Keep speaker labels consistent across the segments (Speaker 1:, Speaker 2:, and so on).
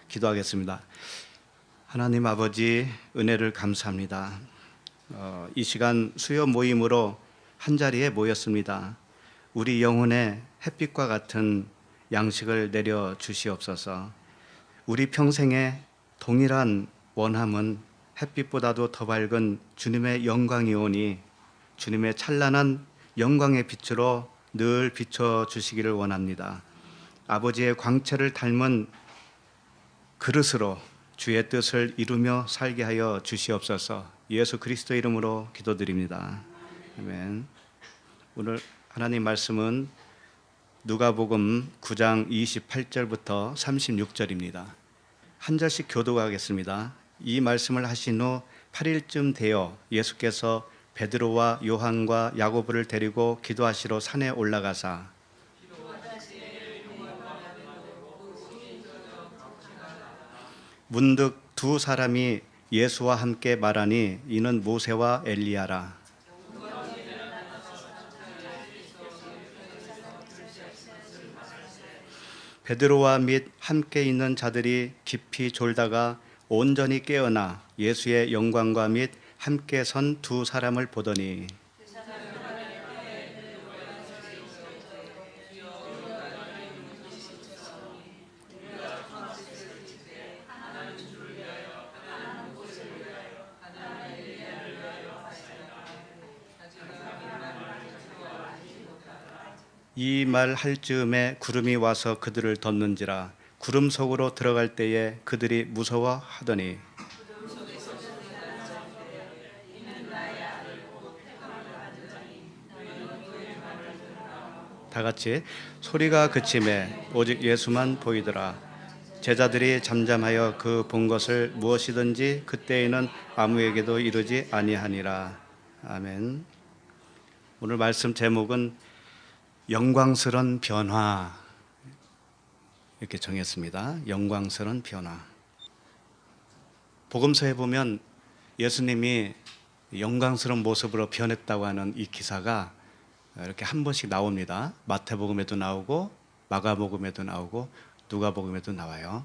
Speaker 1: 기도하겠습니다. 하나님 아버지, 은혜를 감사합니다. 이 시간 수요 모임으로 한자리에 모였습니다. 우리 영혼의 햇빛과 같은 양식을 내려 주시옵소서. 우리 평생에 동일한 원함은 햇빛보다도 더 밝은 주님의 영광이 오니 주님의 찬란한 영광의 빛으로 늘 비춰주시기를 원합니다. 아버지의 광채를 닮은 그릇으로 주의 뜻을 이루며 살게 하여 주시옵소서. 예수 그리스도 이름으로 기도드립니다. 아멘. 오늘 하나님 말씀은 누가복음 9장 28절부터 36절입니다. 한 절씩 교독하겠습니다. 이 말씀을 하신 후 8일쯤 되어 예수께서 베드로와 요한과 야고보를 데리고 기도하시러 산에 올라가사 문득 두 사람이 예수와 함께 말하니 이는 모세와 엘리야라. 베드로와 및 함께 있는 자들이 깊이 졸다가 온전히 깨어나 예수의 영광과 및 함께 선 두 사람을 보더니 이 말 할 즈음에 구름이 와서 그들을 덮는지라. 구름 속으로 들어갈 때에 그들이 무서워하더니 다 같이 소리가 그침에 오직 예수만 보이더라. 제자들이 잠잠하여 그 본 것을 무엇이든지 그때에는 아무에게도 이르지 아니하니라. 아멘. 오늘 말씀 제목은 영광스러운 변화 이렇게 정했습니다. 영광스러운 변화. 복음서에 보면 예수님이 영광스러운 모습으로 변했다고 하는 이 기사가 이렇게 한 번씩 나옵니다. 마태복음에도 나오고 마가복음에도 나오고 누가복음에도 나와요.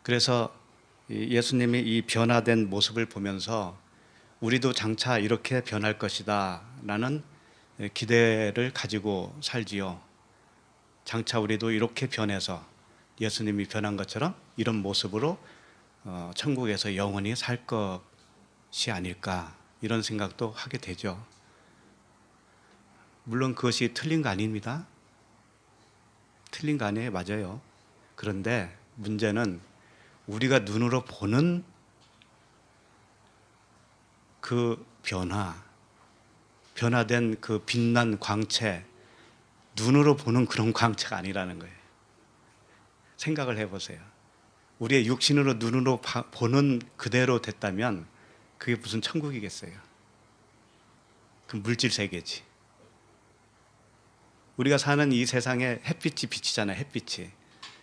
Speaker 1: 그래서 예수님이 이 변화된 모습을 보면서 우리도 장차 이렇게 변할 것이다 라는 기대를 가지고 살지요. 장차 우리도 이렇게 변해서 예수님이 변한 것처럼 이런 모습으로 천국에서 영원히 살 것이 아닐까 이런 생각도 하게 되죠. 물론 그것이 틀린 거 아닙니다. 틀린 거 아니에요. 맞아요. 그런데 문제는 우리가 눈으로 보는 그 변화된 그 빛난 광채, 눈으로 보는 그런 광채가 아니라는 거예요. 생각을 해보세요. 우리의 육신으로 눈으로 보는 그대로 됐다면 그게 무슨 천국이겠어요? 그 물질 세계지. 우리가 사는 이 세상에 햇빛이 비치잖아요.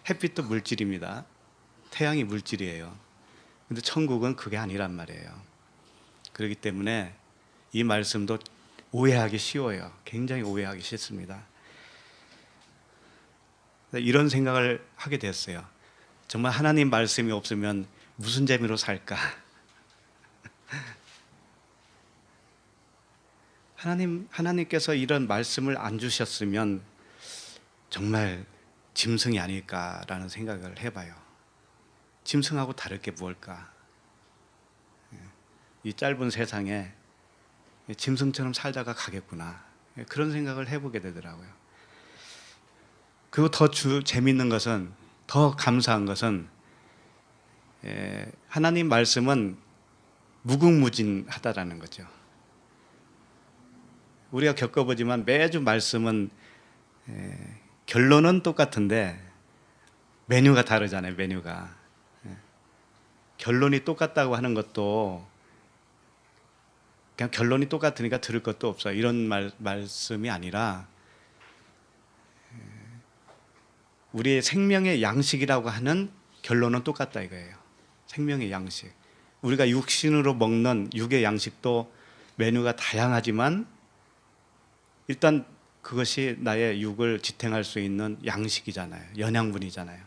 Speaker 1: 햇빛도 물질입니다. 태양이 물질이에요. 근데 천국은 그게 아니란 말이에요. 그렇기 때문에 이 말씀도 오해하기 쉬워요. 굉장히 오해하기 쉽습니다. 이런 생각을 하게 됐어요. 정말 하나님 말씀이 없으면 무슨 재미로 살까? 하나님께서 이런 말씀을 안 주셨으면 정말 짐승이 아닐까라는 생각을 해봐요. 짐승하고 다를 게 무엇일까? 이 짧은 세상에 짐승처럼 살다가 가겠구나. 그런 생각을 해보게 되더라고요. 그리고 더 재미있는 것은, 더 감사한 것은 하나님 말씀은 무궁무진하다라는 거죠. 우리가 겪어보지만 매주 말씀은 결론은 똑같은데 메뉴가 다르잖아요. 메뉴가. 결론이 똑같다고 하는 것도 그냥 결론이 똑같으니까 들을 것도 없어 이런 말씀이 아니라 우리의 생명의 양식이라고 하는 결론은 똑같다 이거예요. 생명의 양식. 우리가 육신으로 먹는 육의 양식도 메뉴가 다양하지만 일단 그것이 나의 육을 지탱할 수 있는 양식이잖아요. 영양분이잖아요.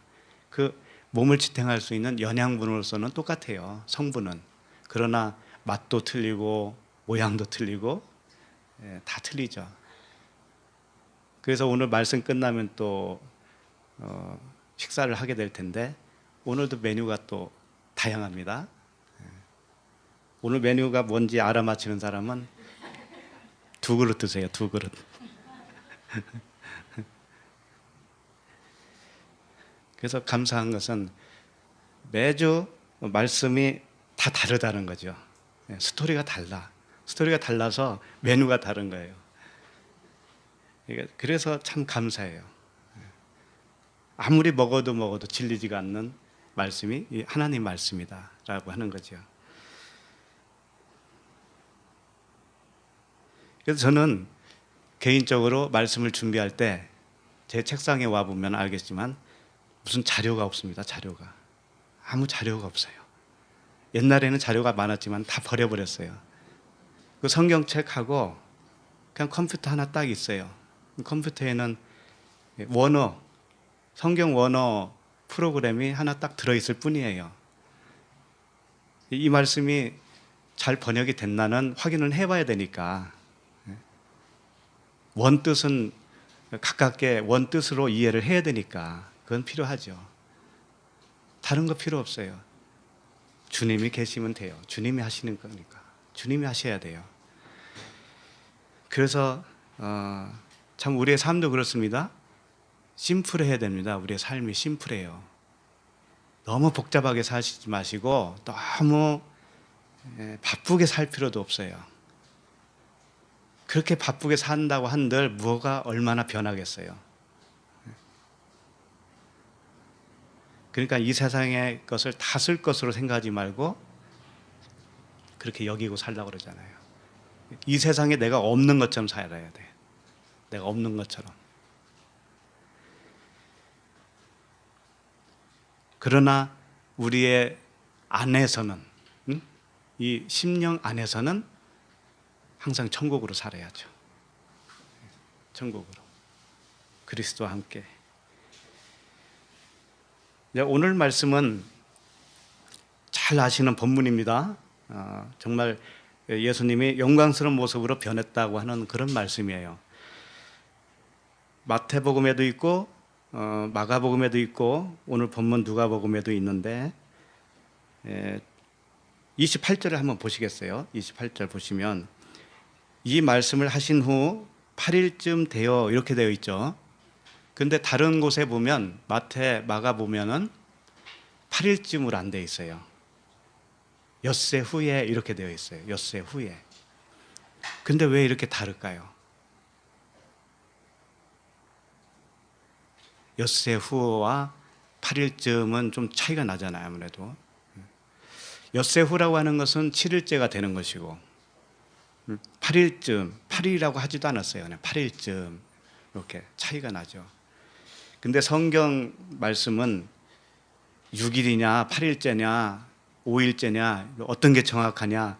Speaker 1: 그 몸을 지탱할 수 있는 영양분으로서는 똑같아요. 성분은. 그러나 맛도 틀리고 모양도 틀리고 다 틀리죠. 그래서 오늘 말씀 끝나면 또 식사를 하게 될 텐데 오늘도 메뉴가 또 다양합니다. 오늘 메뉴가 뭔지 알아맞히는 사람은 2그릇 드세요. 2그릇. 그래서 감사한 것은 매주 말씀이 다 다르다는 거죠. 스토리가 달라. 스토리가 달라서 메뉴가 다른 거예요. 그래서 참 감사해요. 아무리 먹어도 질리지가 않는 말씀이 하나님 말씀이다라고 하는 거죠. 그래서 저는 개인적으로 말씀을 준비할 때 제 책상에 와보면 알겠지만 무슨 자료가 없습니다. 자료가. 아무 자료가 없어요. 옛날에는 자료가 많았지만 다 버려버렸어요. 그 성경책하고 그냥 컴퓨터 하나 딱 있어요. 컴퓨터에는 원어, 성경 원어 프로그램이 하나 딱 들어있을 뿐이에요. 이 말씀이 잘 번역이 됐나는 확인을 해봐야 되니까 원뜻은 가깝게 원뜻으로 이해를 해야 되니까 그건 필요하죠. 다른 거 필요 없어요. 주님이 계시면 돼요. 주님이 하시는 거니까. 주님이 하셔야 돼요. 그래서 참 우리의 삶도 그렇습니다. 심플해야 됩니다. 우리의 삶이 심플해요. 너무 복잡하게 사시지 마시고 너무 바쁘게 살 필요도 없어요. 그렇게 바쁘게 산다고 한들 뭐가 얼마나 변하겠어요. 그러니까 이 세상의 것을 다 쓸 것으로 생각하지 말고 그렇게 여기고 살라고 그러잖아요. 이 세상에 내가 없는 것처럼 살아야 돼. 내가 없는 것처럼. 그러나 우리의 안에서는 이 심령 안에서는 항상 천국으로 살아야죠. 천국으로. 그리스도와 함께. 오늘 말씀은 잘 아시는 본문입니다. 정말 예수님이 영광스러운 모습으로 변했다고 하는 그런 말씀이에요. 마태복음에도 있고 마가복음에도 있고 오늘 본문 누가복음에도 있는데 28절을 한번 보시겠어요? 28절 보시면 이 말씀을 하신 후 8일쯤 되어 이렇게 되어 있죠. 근데 다른 곳에 보면 마태, 마가 보면은 8일쯤으로 안 되어 있어요. 엿새 후에 이렇게 되어 있어요. 엿새 후에. 근데 왜 이렇게 다를까요? 엿새 후와 8일쯤은 좀 차이가 나잖아요. 아무래도. 엿새 후라고 하는 것은 7일째가 되는 것이고 8일쯤, 8일이라고 하지도 않았어요. 그냥 8일쯤 이렇게 차이가 나죠. 근데 성경 말씀은 6일이냐 8일째냐 5일째냐 어떤 게 정확하냐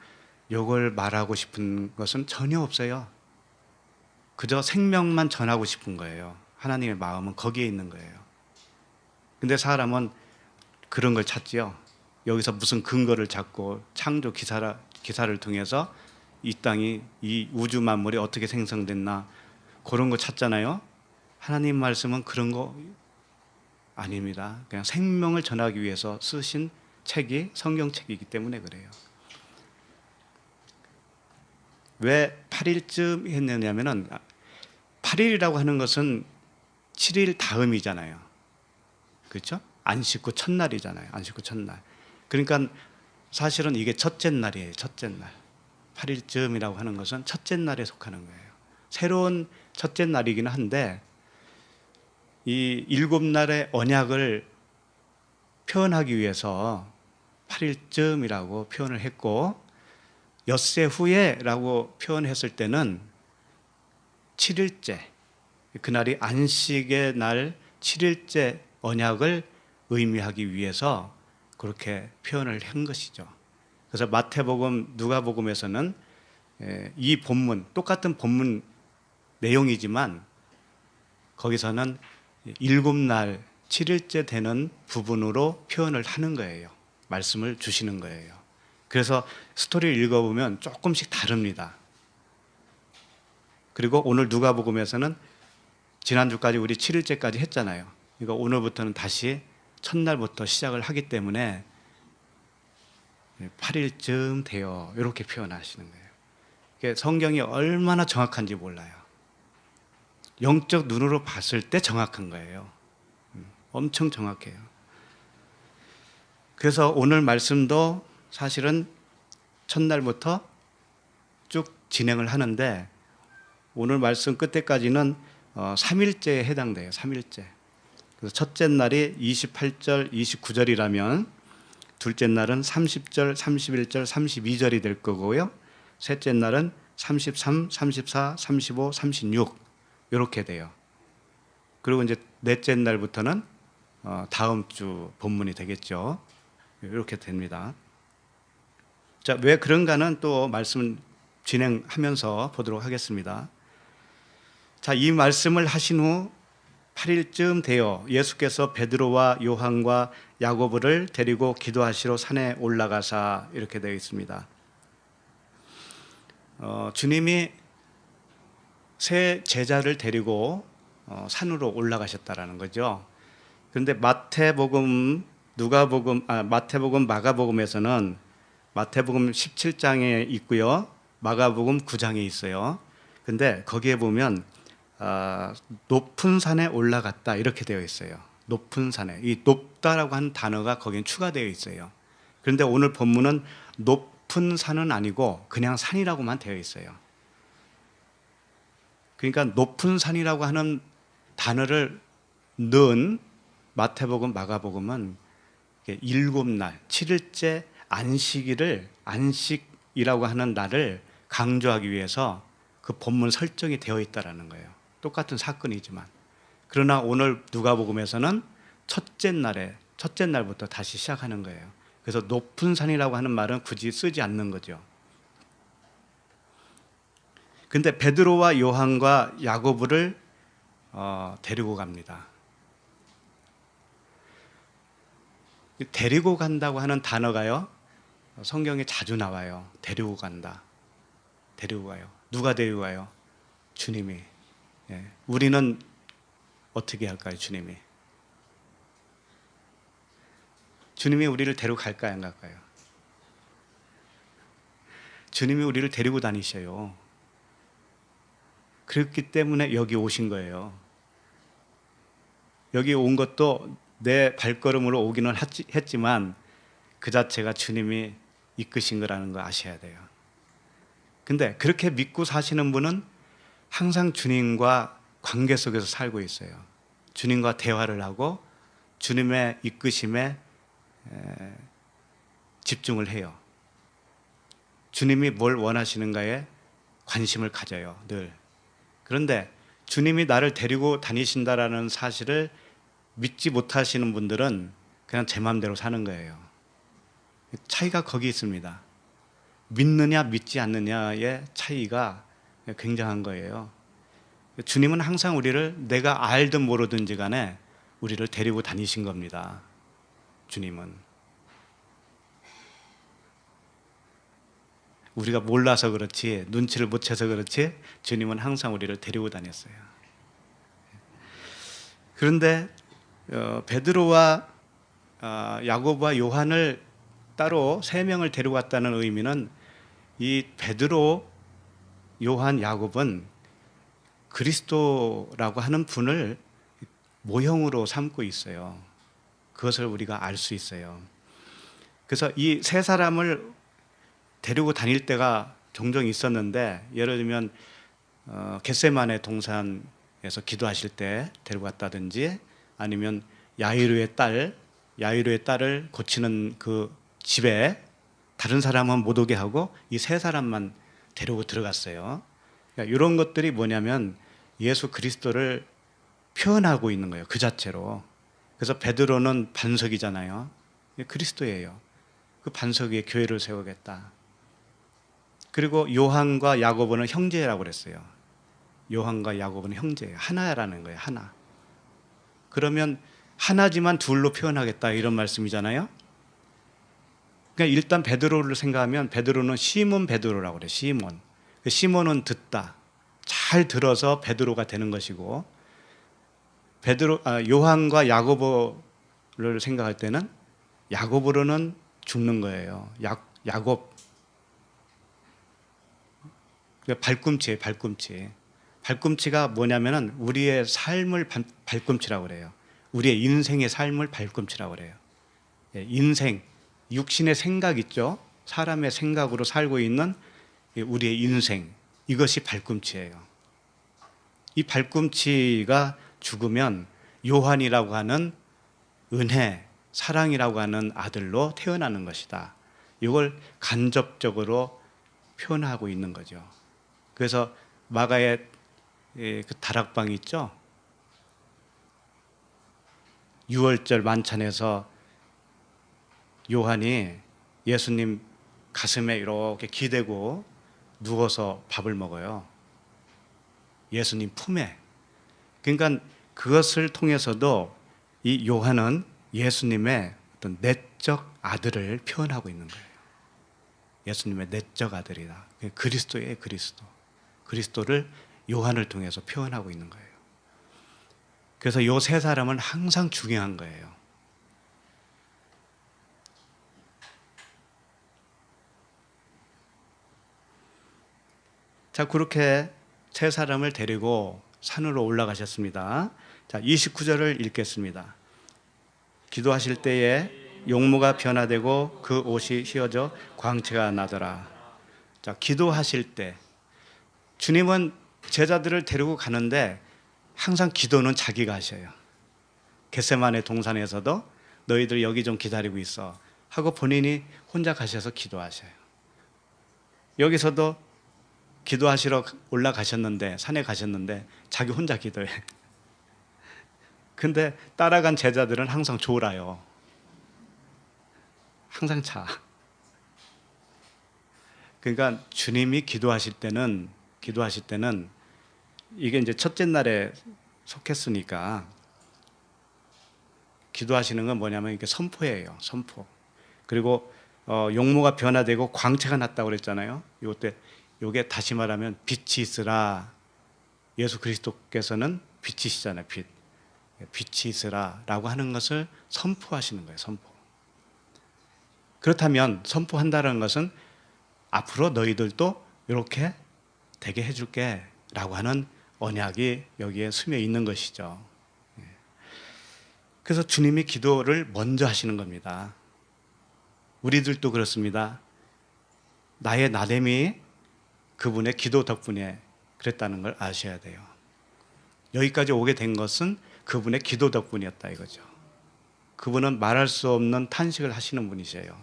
Speaker 1: 이걸 말하고 싶은 것은 전혀 없어요. 그저 생명만 전하고 싶은 거예요. 하나님의 마음은 거기에 있는 거예요. 근데 사람은 그런 걸 찾지요. 여기서 무슨 근거를 찾고 창조 기사를 통해서 이 땅이 이 우주 만물이 어떻게 생성됐나 그런 거 찾잖아요. 하나님 말씀은 그런 거 아닙니다. 그냥 생명을 전하기 위해서 쓰신 책이 성경책이기 때문에 그래요. 왜 8일쯤 했느냐면은 8일이라고 하는 것은 7일 다음이잖아요. 그렇죠? 안식 후 첫날이잖아요. 안식 후 첫날. 그러니까 사실은 이게 첫째 날이에요. 첫째 날. 8일쯤이라고 하는 것은 첫째 날에 속하는 거예요. 새로운 첫째 날이기는 한데 이 7날의 언약을 표현하기 위해서 8일쯤이라고 표현을 했고 엿새 후에라고 표현했을 때는 7일째, 그날이 안식의 날 7일째 언약을 의미하기 위해서 그렇게 표현을 한 것이죠. 그래서 마태복음, 누가복음에서는 이 본문, 똑같은 본문 내용이지만 거기서는 7날 7일째 되는 부분으로 표현을 하는 거예요. 말씀을 주시는 거예요. 그래서 스토리를 읽어보면 조금씩 다릅니다. 그리고 오늘 누가복음에서는 지난주까지 우리 7일째까지 했잖아요. 그러니까 오늘부터는 다시 첫날부터 시작을 하기 때문에 8일쯤 돼요. 이렇게 표현하시는 거예요. 성경이 얼마나 정확한지 몰라요. 영적 눈으로 봤을 때 정확한 거예요. 엄청 정확해요. 그래서 오늘 말씀도 사실은 첫날부터 쭉 진행을 하는데 오늘 말씀 끝에까지는 3일째에 해당돼요. 3일째. 그래서 첫째 날이 28절, 29절이라면 둘째 날은 30절, 31절, 32절이 될 거고요. 셋째 날은 33, 34, 35, 36 이렇게 돼요. 그리고 이제 넷째 날부터는 다음 주 본문이 되겠죠. 이렇게 됩니다. 자, 왜 그런가는 또 말씀 진행하면서 보도록 하겠습니다. 자, 이 말씀을 하신 후 8일쯤 되어 예수께서 베드로와 요한과 야고보를 데리고 기도하시러 산에 올라가사 이렇게 되어 있습니다. 주님이 새 제자를 데리고 산으로 올라가셨다라는 거죠. 그런데 마태복음, 마가복음에서는 마태복음 17장에 있고요. 마가복음 9장에 있어요. 근데 거기에 보면 높은 산에 올라갔다 이렇게 되어 있어요. 높은 산에. 이 높다라고 하는 단어가 거기에 추가되어 있어요. 그런데 오늘 본문은 높은 산은 아니고 그냥 산이라고만 되어 있어요. 그러니까 높은 산이라고 하는 단어를 넣은 마태복음, 마가복음은 7날, 7일째 안식이라고 하는 날을 강조하기 위해서 그 본문 설정이 되어 있다라는 거예요. 똑같은 사건이지만. 그러나 오늘 누가복음에서는 첫째 날부터 다시 시작하는 거예요. 그래서 높은 산이라고 하는 말은 굳이 쓰지 않는 거죠. 근데 베드로와 요한과 야고보를 데리고 갑니다. 데리고 간다고 하는 단어가요, 성경에 자주 나와요. 데리고 간다. 데리고 가요. 누가 데리고 가요? 주님이. 예. 우리는 어떻게 할까요, 주님이? 주님이 우리를 데리고 갈까요, 안 갈까요? 주님이 우리를 데리고 다니셔요. 그렇기 때문에 여기 오신 거예요. 여기 온 것도 내 발걸음으로 오기는 했지만 그 자체가 주님이 이끄신 거라는 거 아셔야 돼요. 근데 그렇게 믿고 사시는 분은 항상 주님과 관계 속에서 살고 있어요. 주님과 대화를 하고 주님의 이끄심에 집중을 해요. 주님이 뭘 원하시는가에 관심을 가져요, 늘. 그런데 주님이 나를 데리고 다니신다라는 사실을 믿지 못하시는 분들은 그냥 제 마음대로 사는 거예요. 차이가 거기 있습니다. 믿느냐 믿지 않느냐의 차이가 굉장한 거예요. 주님은 항상 우리를 내가 알든 모르든지 간에 우리를 데리고 다니신 겁니다. 주님은. 우리가 몰라서 그렇지, 눈치를 못 채서 그렇지 주님은 항상 우리를 데리고 다녔어요. 그런데 베드로와 야고보와 요한을 따로 세 명을 데리고 갔다는 의미는 이 베드로, 요한, 야곱은 그리스도라고 하는 분을 모형으로 삼고 있어요. 그것을 우리가 알 수 있어요. 그래서 이 세 사람을 데리고 다닐 때가 종종 있었는데, 예를 들면 겟세마네 동산에서 기도하실 때 데리고 갔다든지, 아니면 야이로의 딸을 고치는 그 집에 다른 사람은 못 오게 하고 이 세 사람만 데리고 들어갔어요. 그러니까 이런 것들이 뭐냐면 예수 그리스도를 표현하고 있는 거예요, 그 자체로. 그래서 베드로는 반석이잖아요. 그리스도예요. 그 반석 위에 교회를 세우겠다. 그리고 요한과 야고보는 형제라고 그랬어요. 요한과 야고보는 형제예요. 하나라는 거예요, 하나. 그러면 하나지만 둘로 표현하겠다 이런 말씀이잖아요. 그러니까 일단 베드로를 생각하면 베드로는 시몬 베드로라고 그래요. 시몬. 시몬은 듣다. 잘 들어서 베드로가 되는 것이고 요한과 야고보를 생각할 때는 야고보로는 죽는 거예요. 야곱. 발꿈치예요, 발꿈치. 발꿈치가 뭐냐면은 우리의 삶을 발꿈치라고 그래요. 우리의 인생의 삶을 발꿈치라고 그래요. 인생, 육신의 생각 있죠? 사람의 생각으로 살고 있는 우리의 인생, 이것이 발꿈치예요. 이 발꿈치가 죽으면 요한이라고 하는 은혜, 사랑이라고 하는 아들로 태어나는 것이다. 이걸 간접적으로 표현하고 있는 거죠. 그래서 마가의 그 다락방이 있죠. 유월절 만찬에서 요한이 예수님 가슴에 이렇게 기대고 누워서 밥을 먹어요. 예수님 품에. 그러니까 그것을 통해서도 이 요한은 예수님의 어떤 내적 아들을 표현하고 있는 거예요. 예수님의 내적 아들이다. 그리스도의 그리스도. 그리스도를 요한을 통해서 표현하고 있는 거예요. 그래서 요 세 사람은 항상 중요한 거예요. 자, 그렇게 세 사람을 데리고 산으로 올라가셨습니다. 자, 29절을 읽겠습니다. 기도하실 때에 용모가 변화되고 그 옷이 휘어져 광채가 나더라. 자, 기도하실 때 주님은 제자들을 데리고 가는데 항상 기도는 자기가 하셔요. 겟세마네 동산에서도 너희들 여기 좀 기다리고 있어 하고 본인이 혼자 가셔서 기도하셔요. 여기서도 기도하시러 올라가셨는데, 산에 가셨는데 자기 혼자 기도해. 근데 따라간 제자들은 항상 졸아요. 항상 자. 그러니까 주님이 기도하실 때는 이게 이제 첫째 날에 속했으니까 기도하시는 건 뭐냐면 이게 선포예요. 선포. 그리고 용모가 변화되고 광채가 났다고 그랬잖아요. 요게 다시 말하면 빛이 있으라. 예수 그리스도께서는 빛이시잖아요. 빛이 있으라라고 하는 것을 선포하시는 거예요. 선포. 그렇다면 선포한다는 것은 앞으로 너희들도 이렇게 되게 해줄게 라고 하는 언약이 여기에 스며 있는 것이죠. 그래서 주님이 기도를 먼저 하시는 겁니다. 우리들도 그렇습니다. 나의 나됨이 그분의 기도 덕분에 그랬다는 걸 아셔야 돼요. 여기까지 오게 된 것은 그분의 기도 덕분이었다 이거죠. 그분은 말할 수 없는 탄식을 하시는 분이세요.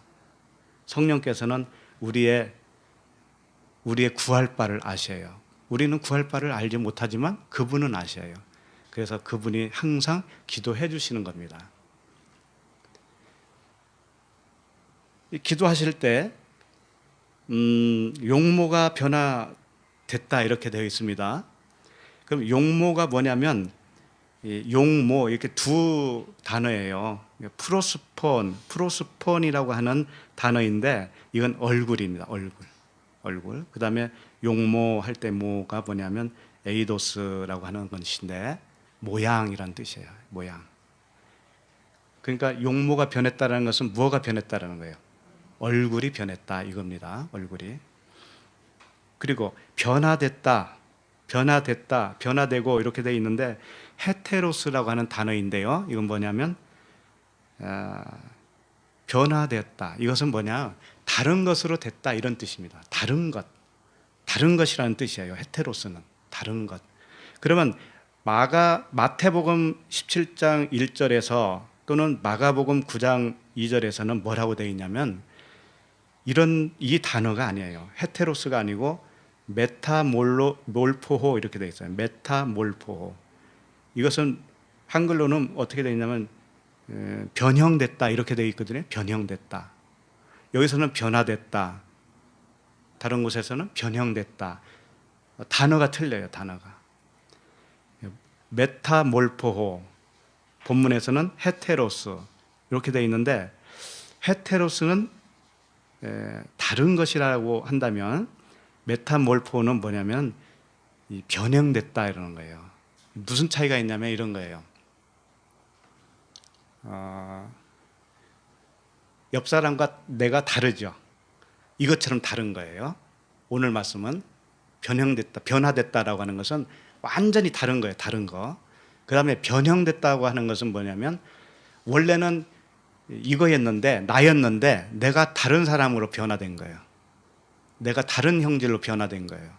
Speaker 1: 성령께서는 우리의 구할 바를 아셔요. 우리는 구할 바를 알지 못하지만 그분은 아셔요. 그래서 그분이 항상 기도해 주시는 겁니다. 기도하실 때 용모가 변화됐다 이렇게 되어 있습니다. 그럼 용모가 뭐냐면 용모 이렇게 두 단어예요. 프로스폰이라고 하는 단어인데 이건 얼굴입니다. 얼굴. 그다음에 용모 할 때 모가 뭐냐면 에이도스라고 하는 것인데 모양이란 뜻이에요. 모양. 그러니까 용모가 변했다는 것은 무엇가 변했다는 거예요? 얼굴이 변했다 이겁니다. 얼굴이. 그리고 변화되고 이렇게 되어 있는데 헤테로스라고 하는 단어인데요. 이건 뭐냐면 변화됐다. 이것은 뭐냐? 다른 것으로 됐다 이런 뜻입니다. 다른 것이라는 뜻이에요. 헤테로스는 다른 것. 그러면 마태복음 17장 1절에서 또는 마가복음 9장 2절에서는 뭐라고 되어 있냐면 이 단어가 아니에요. 헤테로스가 아니고 메타몰포호 이렇게 되어 있어요. 메타몰포호. 이것은 한글로는 어떻게 되어 있냐면 변형됐다 이렇게 되어 있거든요. 변형됐다. 여기서는 변화됐다. 다른 곳에서는 변형됐다. 단어가 틀려요. 단어가. 메타몰포호. 본문에서는 헤테로스 이렇게 되어 있는데, 헤테로스는 다른 것이라고 한다면, 메타몰포는 뭐냐면 이 변형됐다 이러는 거예요. 무슨 차이가 있냐면 이런 거예요. 옆 사람과 내가 다르죠. 이것처럼 다른 거예요. 오늘 말씀은 변형됐다, 변화됐다라고 하는 것은 완전히 다른 거예요. 다른 거. 그 다음에 변형됐다고 하는 것은 뭐냐면, 원래는 이거였는데, 나였는데 내가 다른 사람으로 변화된 거예요. 내가 다른 형질로 변화된 거예요.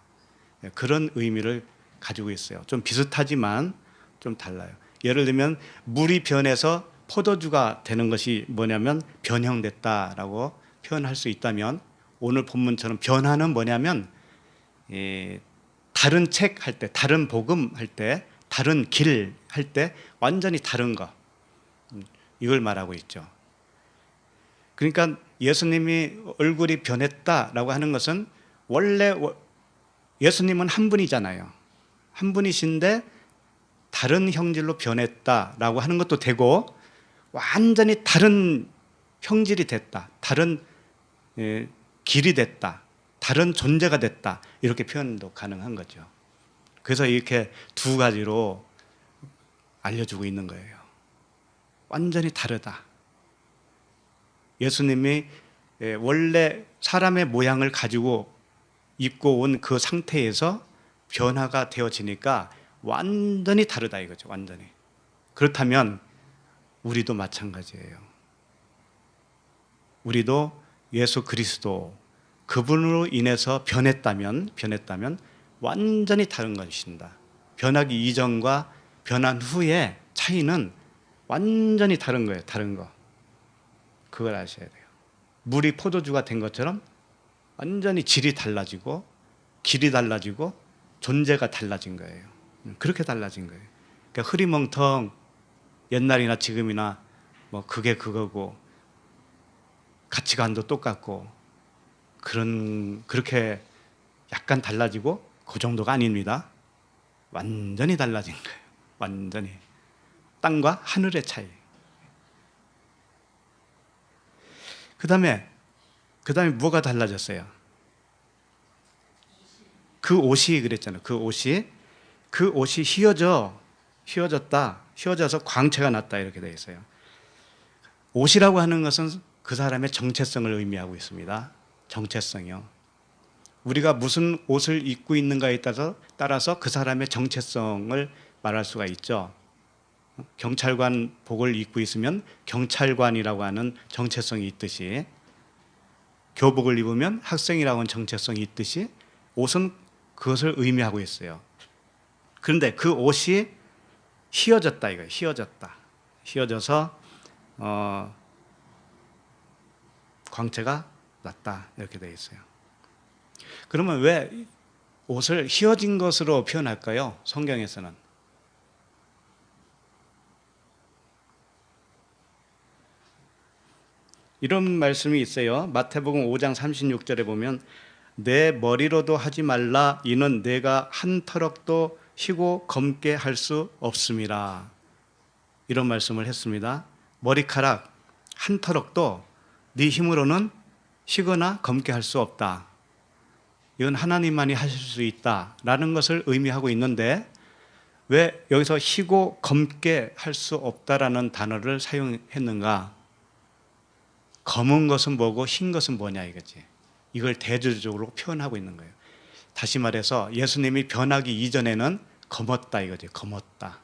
Speaker 1: 그런 의미를 가지고 있어요. 좀 비슷하지만 좀 달라요. 예를 들면 물이 변해서 포도주가 되는 것이 뭐냐면 변형됐다라고 표현할 수 있다면, 오늘 본문처럼 변화는 뭐냐면 다른 책 할 때, 다른 복음 할 때, 다른 길 할 때 완전히 다른 거, 이걸 말하고 있죠. 그러니까 예수님이 얼굴이 변했다라고 하는 것은, 원래 예수님은 한 분이잖아요. 한 분이신데 다른 형질로 변했다라고 하는 것도 되고, 완전히 다른 형질이 됐다, 다른 길이 됐다, 다른 존재가 됐다, 이렇게 표현도 가능한 거죠. 그래서 이렇게 두 가지로 알려주고 있는 거예요. 완전히 다르다. 예수님이 원래 사람의 모양을 가지고 입고 온 그 상태에서 변화가 되어지니까 완전히 다르다 이거죠. 완전히. 그렇다면 우리도 마찬가지예요. 우리도 예수 그리스도, 그분으로 인해서 변했다면 완전히 다른 것입니다. 변하기 이전과 변한 후의 차이는 완전히 다른 거예요. 다른 거. 그걸 아셔야 돼요. 물이 포도주가 된 것처럼 완전히 질이 달라지고, 길이 달라지고, 존재가 달라진 거예요. 그렇게 달라진 거예요. 그러니까 흐리멍텅 옛날이나 지금이나 뭐 그게 그거고, 가치관도 똑같고, 그렇게 약간 달라지고 그 정도가 아닙니다. 완전히 달라진 거예요. 완전히. 땅과 하늘의 차이. 그 다음에 뭐가 달라졌어요? 그 옷이, 그랬잖아요. 그 옷이 휘어져서 광채가 났다, 이렇게 되어 있어요. 옷이라고 하는 것은 그 사람의 정체성을 의미하고 있습니다. 정체성이요. 우리가 무슨 옷을 입고 있는가에 따라서 그 사람의 정체성을 말할 수가 있죠. 경찰관 복을 입고 있으면 경찰관이라고 하는 정체성이 있듯이, 교복을 입으면 학생이라고 하는 정체성이 있듯이, 옷은 그것을 의미하고 있어요. 그런데 그 옷이 휘어졌다 이거예요. 휘어져서 광채가 났다, 이렇게 되어 있어요. 그러면 왜 옷을 휘어진 것으로 표현할까요? 성경에서는. 이런 말씀이 있어요. 마태복음 5장 36절에 보면, 내 머리로도 하지 말라, 이는 내가 한 터럭도 희고 검게 할 수 없음이라. 이런 말씀을 했습니다. 머리카락 한 터럭도 네 힘으로는 희거나 검게 할 수 없다. 이건 하나님만이 하실 수 있다라는 것을 의미하고 있는데, 왜 여기서 희고 검게 할 수 없다라는 단어를 사용했는가? 검은 것은 뭐고 흰 것은 뭐냐 이거지. 이걸 대조적으로 표현하고 있는 거예요. 다시 말해서 예수님이 변하기 이전에는 검었다 이거지. 검었다.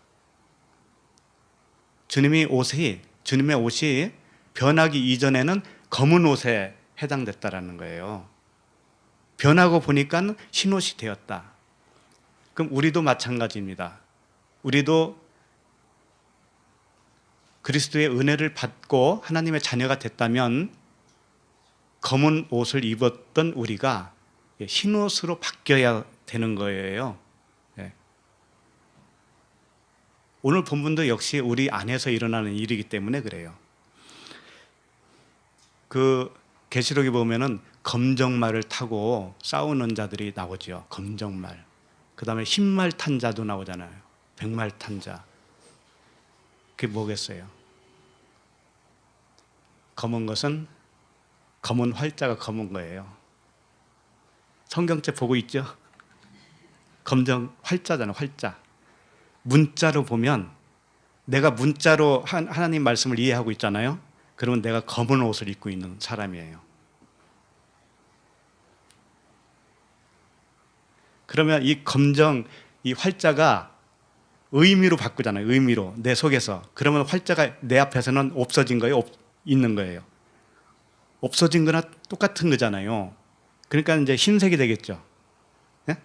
Speaker 1: 주님의 옷이 변하기 이전에는 검은 옷에 해당됐다라는 거예요. 변하고 보니까 흰 옷이 되었다. 그럼 우리도 마찬가지입니다. 우리도 그리스도의 은혜를 받고 하나님의 자녀가 됐다면, 검은 옷을 입었던 우리가 흰 옷으로 바뀌어야 되는 거예요. 네. 오늘 본문도 역시 우리 안에서 일어나는 일이기 때문에 그래요. 그 계시록에 보면은 검정말을 타고 싸우는 자들이 나오죠. 검정말. 그 다음에 흰말 탄 자도 나오잖아요. 백말 탄 자. 그게 뭐겠어요? 검은 것은 검은 활자가 검은 거예요. 성경책 보고 있죠? 검정 활자잖아요. 활자. 문자로 보면 내가 문자로 하나님 말씀을 이해하고 있잖아요. 그러면 내가 검은 옷을 입고 있는 사람이에요. 그러면 이 검정, 이 활자가 의미로 바꾸잖아요. 의미로. 내 속에서. 그러면 활자가 내 앞에서는 없어진 거예요? 있는 거예요? 없어진 거나 똑같은 거잖아요. 그러니까 이제 흰색이 되겠죠. 네?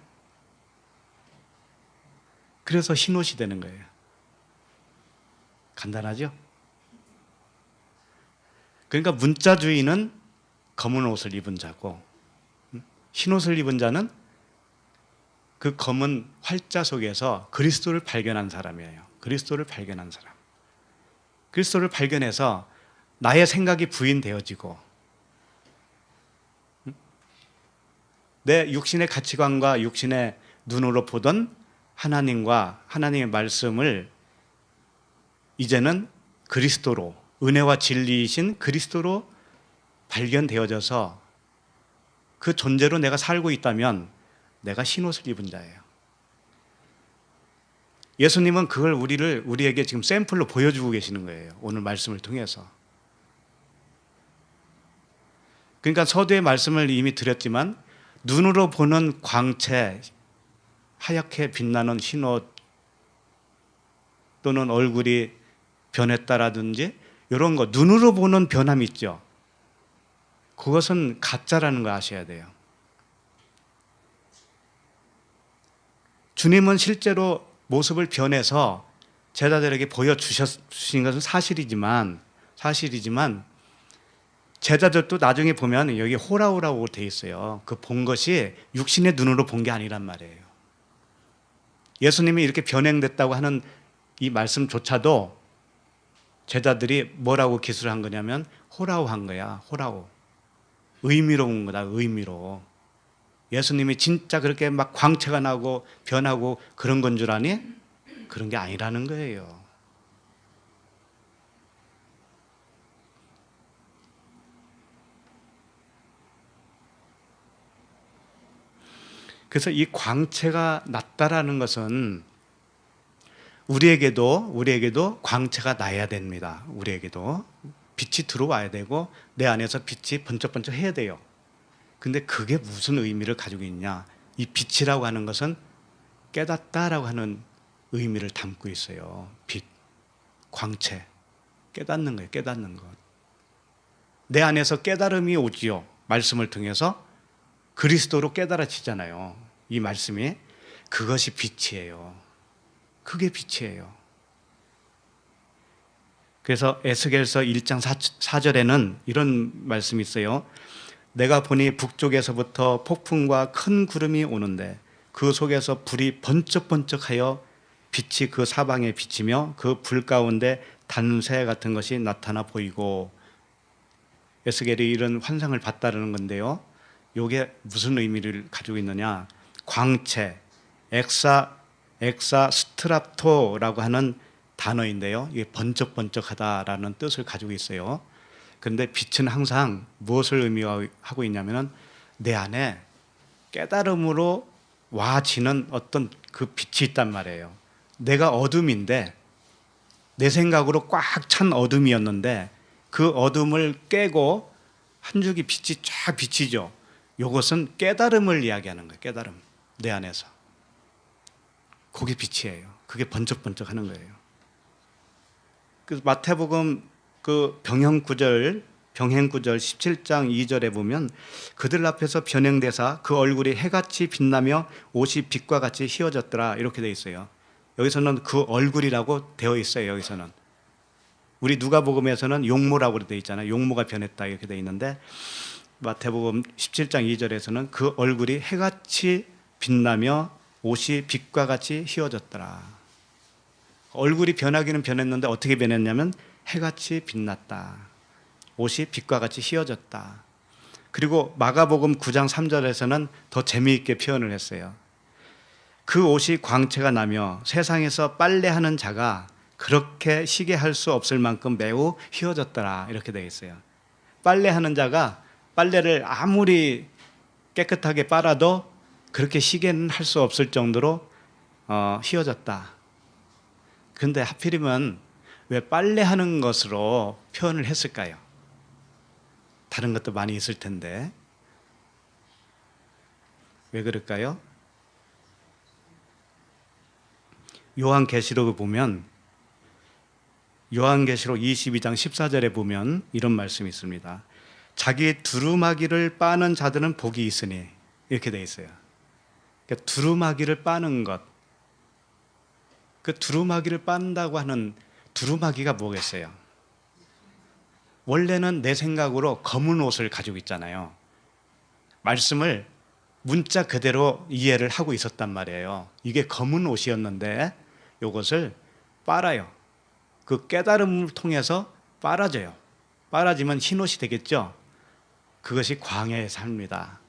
Speaker 1: 그래서 흰옷이 되는 거예요. 간단하죠? 그러니까 문자주의는 검은 옷을 입은 자고 흰옷을 입은 자는 그 검은 활자 속에서 그리스도를 발견한 사람이에요. 그리스도를 발견한 사람. 그리스도를 발견해서 나의 생각이 부인되어지고 내 육신의 가치관과 육신의 눈으로 보던 하나님과 하나님의 말씀을 이제는 그리스도로, 은혜와 진리이신 그리스도로 발견되어져서 그 존재로 내가 살고 있다면 내가 흰옷을 입은 자예요. 예수님은 그걸 우리에게 지금 샘플로 보여주고 계시는 거예요. 오늘 말씀을 통해서. 그러니까 서두의 말씀을 이미 드렸지만 눈으로 보는 광채, 하얗게 빛나는 흰옷 또는 얼굴이 변했다라든지 이런 거 눈으로 보는 변함이 있죠. 그것은 가짜라는 거 아셔야 돼요. 주님은 실제로 모습을 변해서 제자들에게 보여주신 것은 사실이지만 제자들도 나중에 보면 여기 호라호라고 돼 있어요. 그 본 것이 육신의 눈으로 본 게 아니란 말이에요. 예수님이 이렇게 변행됐다고 하는 이 말씀조차도 제자들이 뭐라고 기술한 거냐면 호라호 한 거야. 호라호. 의미로운 거다. 의미로. 예수님이 진짜 그렇게 막 광채가 나고 변하고 그런 건 줄 아니? 그런 게 아니라는 거예요. 그래서 이 광채가 났다라는 것은 우리에게도 광채가 나야 됩니다. 우리에게도 빛이 들어와야 되고 내 안에서 빛이 번쩍번쩍 해야 돼요. 근데 그게 무슨 의미를 가지고 있냐? 이 빛이라고 하는 것은 깨닫다라고 하는 의미를 담고 있어요. 빛, 광채, 깨닫는 거예요. 깨닫는 것. 내 안에서 깨달음이 오지요. 말씀을 통해서 그리스도로 깨달아지잖아요. 이 말씀이. 그것이 빛이에요. 그게 빛이에요. 그래서 에스겔서 1장 4절에는 이런 말씀이 있어요. 내가 보니 북쪽에서부터 폭풍과 큰 구름이 오는데 그 속에서 불이 번쩍번쩍하여 빛이 그 사방에 비치며 그 불 가운데 단새 같은 것이 나타나 보이고 에스겔이 이런 환상을 봤다는 건데요. 이게 무슨 의미를 가지고 있느냐? 광채, 스트라토라고 하는 단어인데요. 이게 번쩍번쩍하다라는 뜻을 가지고 있어요. 그런데 빛은 항상 무엇을 의미하고 있냐면 내 안에 깨달음으로 와지는 어떤 그 빛이 있단 말이에요. 내가 어둠인데 내 생각으로 꽉 찬 어둠이었는데 그 어둠을 깨고 한 줄기 빛이 쫙 비치죠. 이것은 깨달음을 이야기하는 거예요. 깨달음. 내 안에서. 그게 빛이에요. 그게 번쩍번쩍 하는 거예요. 그래서 마태복음 그 병행구절 17장 2절에 보면 그들 앞에서 변행되사 그 얼굴이 해같이 빛나며 옷이 빛과 같이 휘어졌더라 이렇게 되어 있어요. 여기서는 그 얼굴이라고 되어 있어요. 여기서는 우리 누가복음에서는 용모라고 되어 있잖아요. 용모가 변했다 이렇게 되어 있는데 마태복음 17장 2절에서는 그 얼굴이 해같이 빛나며 옷이 빛과 같이 휘어졌더라. 얼굴이 변하기는 변했는데 어떻게 변했냐면 해같이 빛났다. 옷이 빛과 같이 휘어졌다. 그리고 마가복음 9장 3절에서는 더 재미있게 표현을 했어요. 그 옷이 광채가 나며 세상에서 빨래하는 자가 그렇게 쉬게 할 수 없을 만큼 매우 휘어졌더라 이렇게 되어 있어요. 빨래하는 자가 빨래를 아무리 깨끗하게 빨아도 그렇게 쉬게는 할 수 없을 정도로 휘어졌다. 그런데 하필이면 왜 빨래하는 것으로 표현을 했을까요? 다른 것도 많이 있을 텐데 왜 그럴까요? 요한계시록을 보면 요한계시록 22장 14절에 보면 이런 말씀이 있습니다. 자기 두루마기를 빠는 자들은 복이 있으니 이렇게 되어 있어요. 그러니까 두루마기를 빠는 것, 그 두루마기를 빤다고 하는 두루마기가 뭐겠어요? 원래는 내 생각으로 검은 옷을 가지고 있잖아요. 말씀을 문자 그대로 이해를 하고 있었단 말이에요. 이게 검은 옷이었는데 이것을 빨아요. 그 깨달음을 통해서 빨아져요. 빨아지면 흰 옷이 되겠죠. 그것이 광야의 삶이다.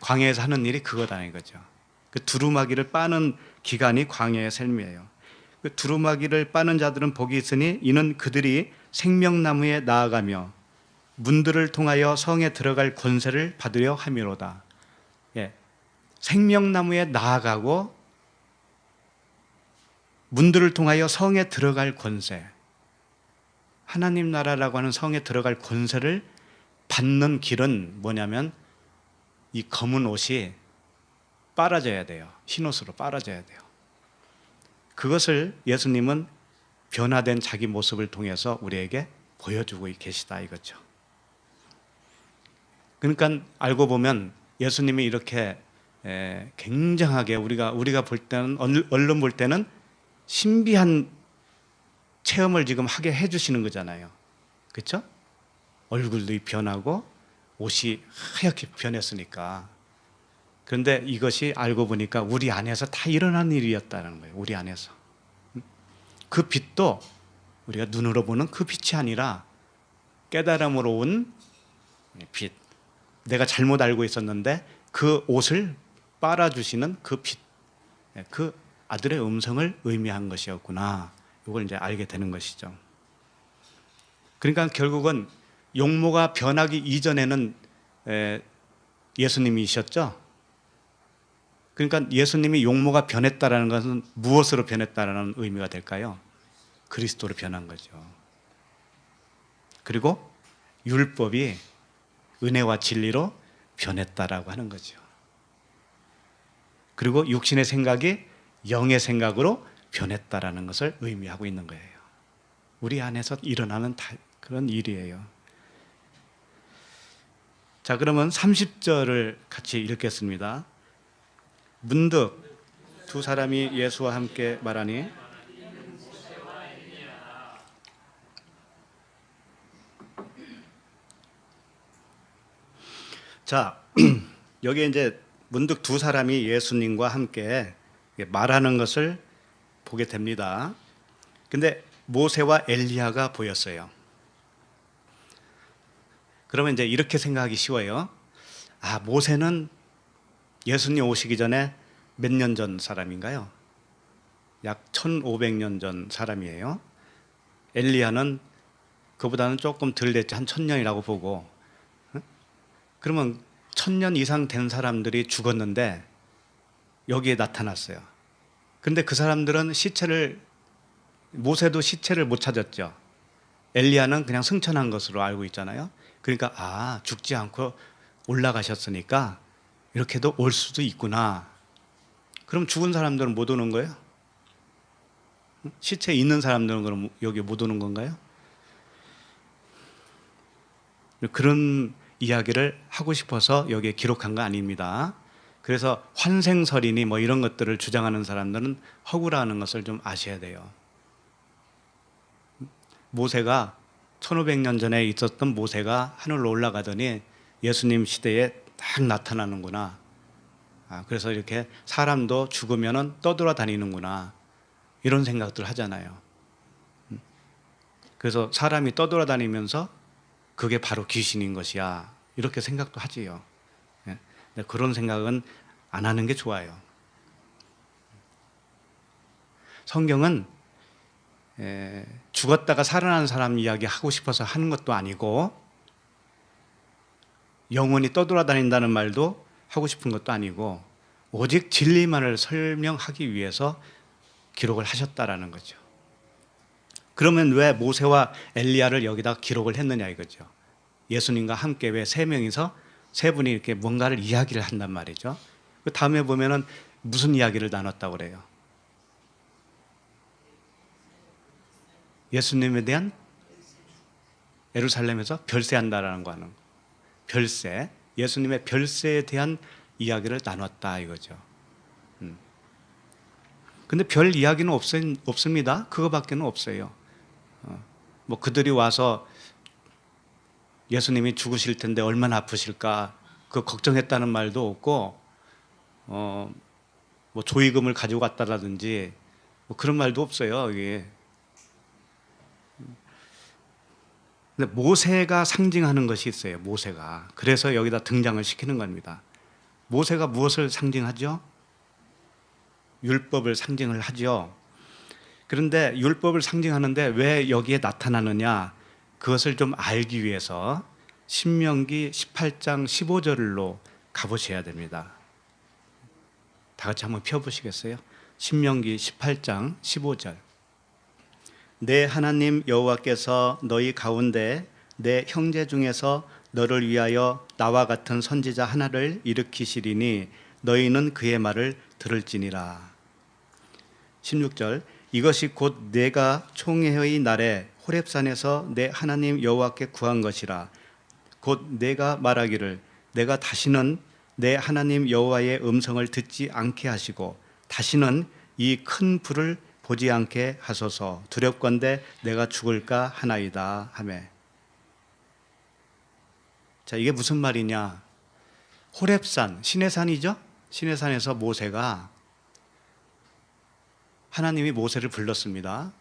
Speaker 1: 광야에서 하는 일이 그거다는 거죠. 그 두루마기를 빠는 기간이 광야의 삶이에요. 그 두루마기를 빠는 자들은 복이 있으니 이는 그들이 생명나무에 나아가며 문들을 통하여 성에 들어갈 권세를 받으려 함이로다. 예, 생명나무에 나아가고 문들을 통하여 성에 들어갈 권세, 하나님 나라라고 하는 성에 들어갈 권세를 받는 길은 뭐냐면 이 검은 옷이 빨아져야 돼요. 흰 옷으로 빨아져야 돼요. 그것을 예수님은 변화된 자기 모습을 통해서 우리에게 보여주고 계시다 이거죠. 그러니까 알고 보면 예수님이 이렇게 굉장하게 우리가 볼 때는 언론 볼 때는 신비한 체험을 지금 하게 해주시는 거잖아요. 그렇죠? 얼굴도 변하고 옷이 하얗게 변했으니까. 그런데 이것이 알고 보니까 우리 안에서 다 일어난 일이었다는 거예요. 우리 안에서. 그 빛도 우리가 눈으로 보는 그 빛이 아니라 깨달음으로 온 빛. 내가 잘못 알고 있었는데 그 옷을 빨아주시는 그 빛. 그 아들의 음성을 의미한 것이었구나. 이걸 이제 알게 되는 것이죠. 그러니까 결국은 용모가 변하기 이전에는 예수님이셨죠. 그러니까 예수님이 용모가 변했다라는 것은 무엇으로 변했다라는 의미가 될까요? 그리스도로 변한 거죠. 그리고 율법이 은혜와 진리로 변했다라고 하는 거죠. 그리고 육신의 생각이 영의 생각으로 변했다라는 것을 의미하고 있는 거예요. 우리 안에서 일어나는 그런 일이에요. 자, 그러면 30절을 같이 읽겠습니다. 문득 두 사람이 예수와 함께 말하니 자, 여기에 이제 문득 두 사람이 예수님과 함께 말하는 것을 보게 됩니다. 근데 모세와 엘리야가 보였어요. 그러면 이제 이렇게 생각하기 쉬워요. 아, 모세는 예수님 오시기 전에 몇 년 전 사람인가요? 약 1500년 전 사람이에요. 엘리야는 그보다는 조금 덜 됐지, 한 1000년이라고 보고. 그러면 1000년 이상 된 사람들이 죽었는데 여기에 나타났어요. 근데 그 사람들은 모세도 시체를 못 찾았죠. 엘리야는 그냥 승천한 것으로 알고 있잖아요. 그러니까 죽지 않고 올라가셨으니까 이렇게도 올 수도 있구나. 그럼 죽은 사람들은 못 오는 거예요? 시체에 있는 사람들은 그럼 여기 못 오는 건가요? 그런 이야기를 하고 싶어서 여기에 기록한 거 아닙니다. 그래서 환생설이니 뭐 이런 것들을 주장하는 사람들은 허구라는 것을 좀 아셔야 돼요. 모세가 1500년 전에 있었던 모세가 하늘로 올라가더니 예수님 시대에 딱 나타나는구나. 그래서 이렇게 사람도 죽으면 떠돌아다니는구나. 이런 생각들 하잖아요. 그래서 사람이 떠돌아다니면서 그게 바로 귀신인 것이야. 이렇게 생각도 하지요. 그런 생각은 안 하는 게 좋아요. 성경은 죽었다가 살아난 사람 이야기 하고 싶어서 하는 것도 아니고 영원히 떠돌아다닌다는 말도 하고 싶은 것도 아니고 오직 진리만을 설명하기 위해서 기록을 하셨다라는 거죠. 그러면 왜 모세와 엘리야를 여기다 기록을 했느냐 이거죠. 예수님과 함께 왜 세 명이서 세 분이 이렇게 뭔가를 이야기를 한단 말이죠. 그 다음에 보면은 무슨 이야기를 나눴다고 그래요? 예수님에 대한 예루살렘에서 별세한다라는 거 하는 거. 별세, 예수님의 별세에 대한 이야기를 나눴다 이거죠. 근데 별 이야기는 없습니다. 그거밖에는 없어요. 뭐 그들이 와서 예수님이 죽으실 텐데 얼마나 아프실까 그 걱정했다는 말도 없고 뭐 조의금을 가지고 갔다라든지 뭐 그런 말도 없어요. 이게. 근데 모세가 상징하는 것이 있어요. 모세가. 그래서 여기다 등장을 시키는 겁니다. 모세가 무엇을 상징하죠? 율법을 상징을 하죠. 그런데 율법을 상징하는데 왜 여기에 나타나느냐? 그것을 좀 알기 위해서 신명기 18장 15절로 가보셔야 됩니다. 다 같이 한번 펴보시겠어요? 신명기 18장 15절. 내 하나님 여호와께서 너희 가운데 내 형제 중에서 너를 위하여 나와 같은 선지자 하나를 일으키시리니 너희는 그의 말을 들을지니라. 16절. 이것이 곧 내가 총회의 날에 호렙산에서 내 하나님 여호와께 구한 것이라. 곧 내가 말하기를 내가 다시는 내 하나님 여호와의 음성을 듣지 않게 하시고 다시는 이 큰 불을 보지 않게 하소서. 두렵건대 내가 죽을까 하나이다 하매. 자, 이게 무슨 말이냐? 호렙산, 시내산이죠? 시내산에서 모세가 하나님이 모세를 불렀습니다.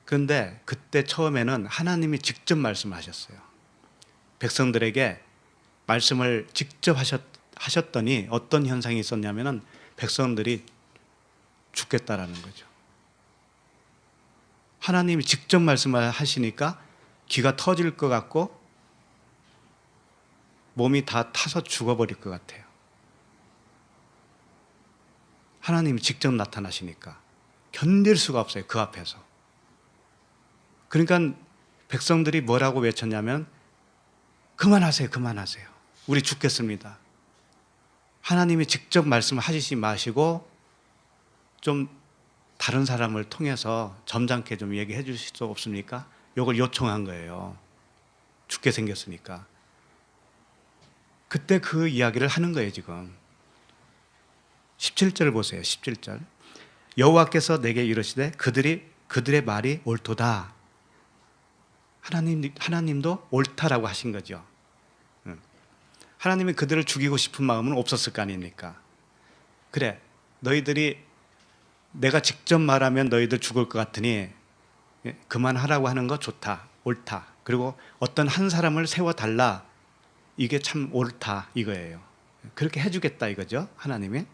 Speaker 1: 그런데 그때 처음에는 하나님이 직접 말씀하셨어요. 백성들에게 말씀을 직접 하셨더니 어떤 현상이 있었냐면은 백성들이 죽겠다라는 거죠. 하나님이 직접 말씀을 하시니까 귀가 터질 것 같고 몸이 다 타서 죽어버릴 것 같아요. 하나님이 직접 나타나시니까 견딜 수가 없어요. 그 앞에서. 그러니까 백성들이 뭐라고 외쳤냐면 그만하세요. 그만하세요. 우리 죽겠습니다. 하나님이 직접 말씀하시지 마시고 좀 다른 사람을 통해서 점잖게 좀 얘기해 주실 수 없습니까? 이걸 요청한 거예요. 죽게 생겼으니까. 그때 그 이야기를 하는 거예요, 지금. 17절 보세요. 17절. 여호와께서 내게 이르시되 그들의 말이 옳도다. 하나님도 옳다라고 하신 거죠. 하나님이 그들을 죽이고 싶은 마음은 없었을 거 아닙니까? 그래, 너희들이 내가 직접 말하면 너희들 죽을 것 같으니 그만하라고 하는 거 좋다, 옳다. 그리고 어떤 한 사람을 세워달라. 이게 참 옳다 이거예요. 그렇게 해주겠다 이거죠, 하나님이.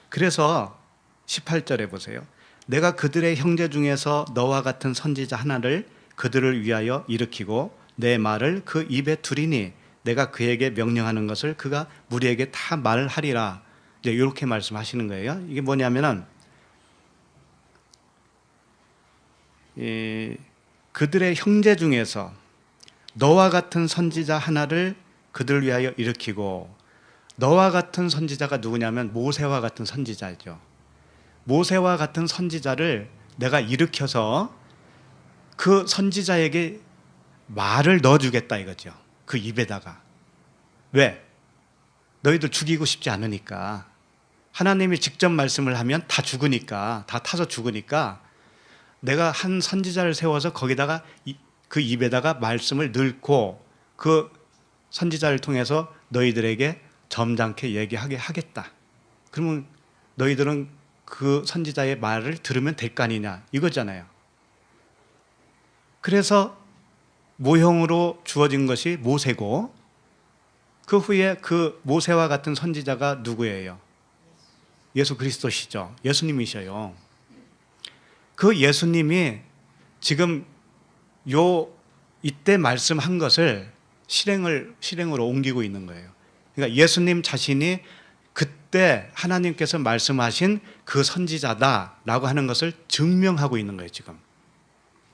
Speaker 1: 그래서 18절에 보세요. 내가 그들의 형제 중에서 너와 같은 선지자 하나를 그들을 위하여 일으키고 내 말을 그 입에 두리니 내가 그에게 명령하는 것을 그가 무리에게 다 말하리라. 이제 이렇게 말씀하시는 거예요. 이게 뭐냐면은 그들의 형제 중에서 너와 같은 선지자 하나를 그들을 위하여 일으키고, 너와 같은 선지자가 누구냐면 모세와 같은 선지자죠. 모세와 같은 선지자를 내가 일으켜서 그 선지자에게 말을 넣어주겠다 이거죠. 그 입에다가. 왜? 너희들 죽이고 싶지 않으니까. 하나님이 직접 말씀을 하면 다 죽으니까, 다 타서 죽으니까 내가 한 선지자를 세워서 거기다가 그 입에다가 말씀을 넣고 그 선지자를 통해서 너희들에게 점잖게 얘기하게 하겠다. 그러면 너희들은 그 선지자의 말을 들으면 될 거 아니냐 이거잖아요. 그래서 모형으로 주어진 것이 모세고, 그 후에 그 모세와 같은 선지자가 누구예요? 예수 그리스도시죠. 예수님이셔요. 그 예수님이 지금 이때 말씀한 것을 실행으로 옮기고 있는 거예요. 그러니까 예수님 자신이 그때 하나님께서 말씀하신 그 선지자다라고 하는 것을 증명하고 있는 거예요. 지금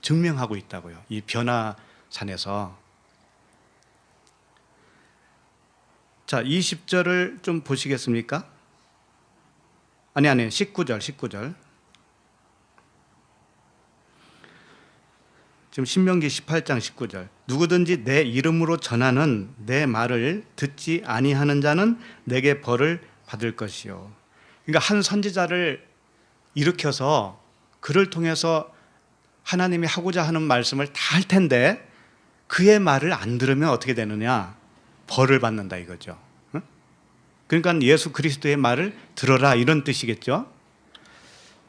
Speaker 1: 증명하고 있다고요. 이 변화산에서. 자, 20절을 좀 보시겠습니까? 아니 19절. 지금 신명기 18장 19절. 누구든지 내 이름으로 전하는 내 말을 듣지 아니하는 자는 내게 벌을 받을 것이요. 그러니까 한 선지자를 일으켜서 그를 통해서 하나님이 하고자 하는 말씀을 다 할 텐데 그의 말을 안 들으면 어떻게 되느냐? 벌을 받는다 이거죠. 그러니까 예수 그리스도의 말을 들어라 이런 뜻이겠죠.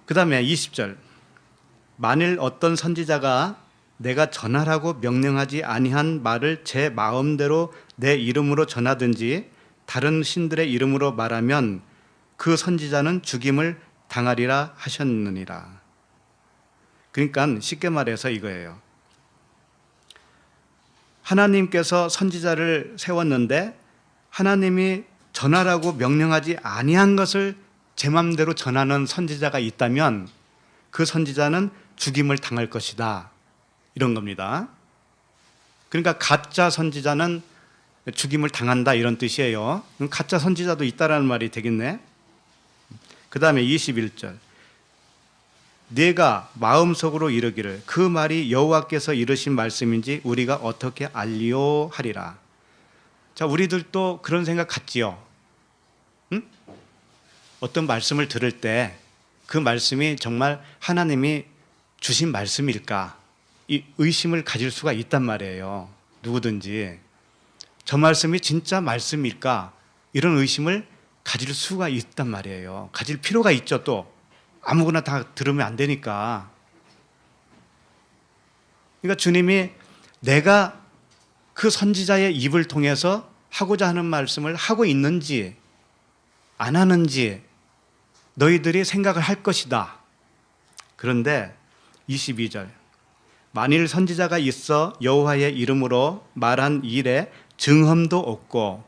Speaker 1: 그 다음에 20절. 만일 어떤 선지자가 내가 전하라고 명령하지 아니한 말을 제 마음대로 내 이름으로 전하든지 다른 신들의 이름으로 말하면 그 선지자는 죽임을 당하리라 하셨느니라. 그러니까 쉽게 말해서 이거예요. 하나님께서 선지자를 세웠는데 하나님이 전하라고 명령하지 아니한 것을 제 마음대로 전하는 선지자가 있다면 그 선지자는 죽임을 당할 것이다. 이런 겁니다. 그러니까 가짜 선지자는 죽임을 당한다 이런 뜻이에요. 가짜 선지자도 있다라는 말이 되겠네. 그 다음에 21절. 네가 마음속으로 이르기를 그 말이 여호와께서 이르신 말씀인지 우리가 어떻게 알리오 하리라. 자, 우리들도 그런 생각 갖지요. 응? 어떤 말씀을 들을 때 그 말씀이 정말 하나님이 주신 말씀일까? 이 의심을 가질 수가 있단 말이에요. 누구든지 저 말씀이 진짜 말씀일까? 이런 의심을 가질 수가 있단 말이에요. 가질 필요가 있죠. 또 아무거나 다 들으면 안 되니까. 그러니까 주님이 내가 그 선지자의 입을 통해서 하고자 하는 말씀을 하고 있는지 안 하는지 너희들이 생각을 할 것이다. 그런데 22절. 만일 선지자가 있어 여호와의 이름으로 말한 일에 증언도 없고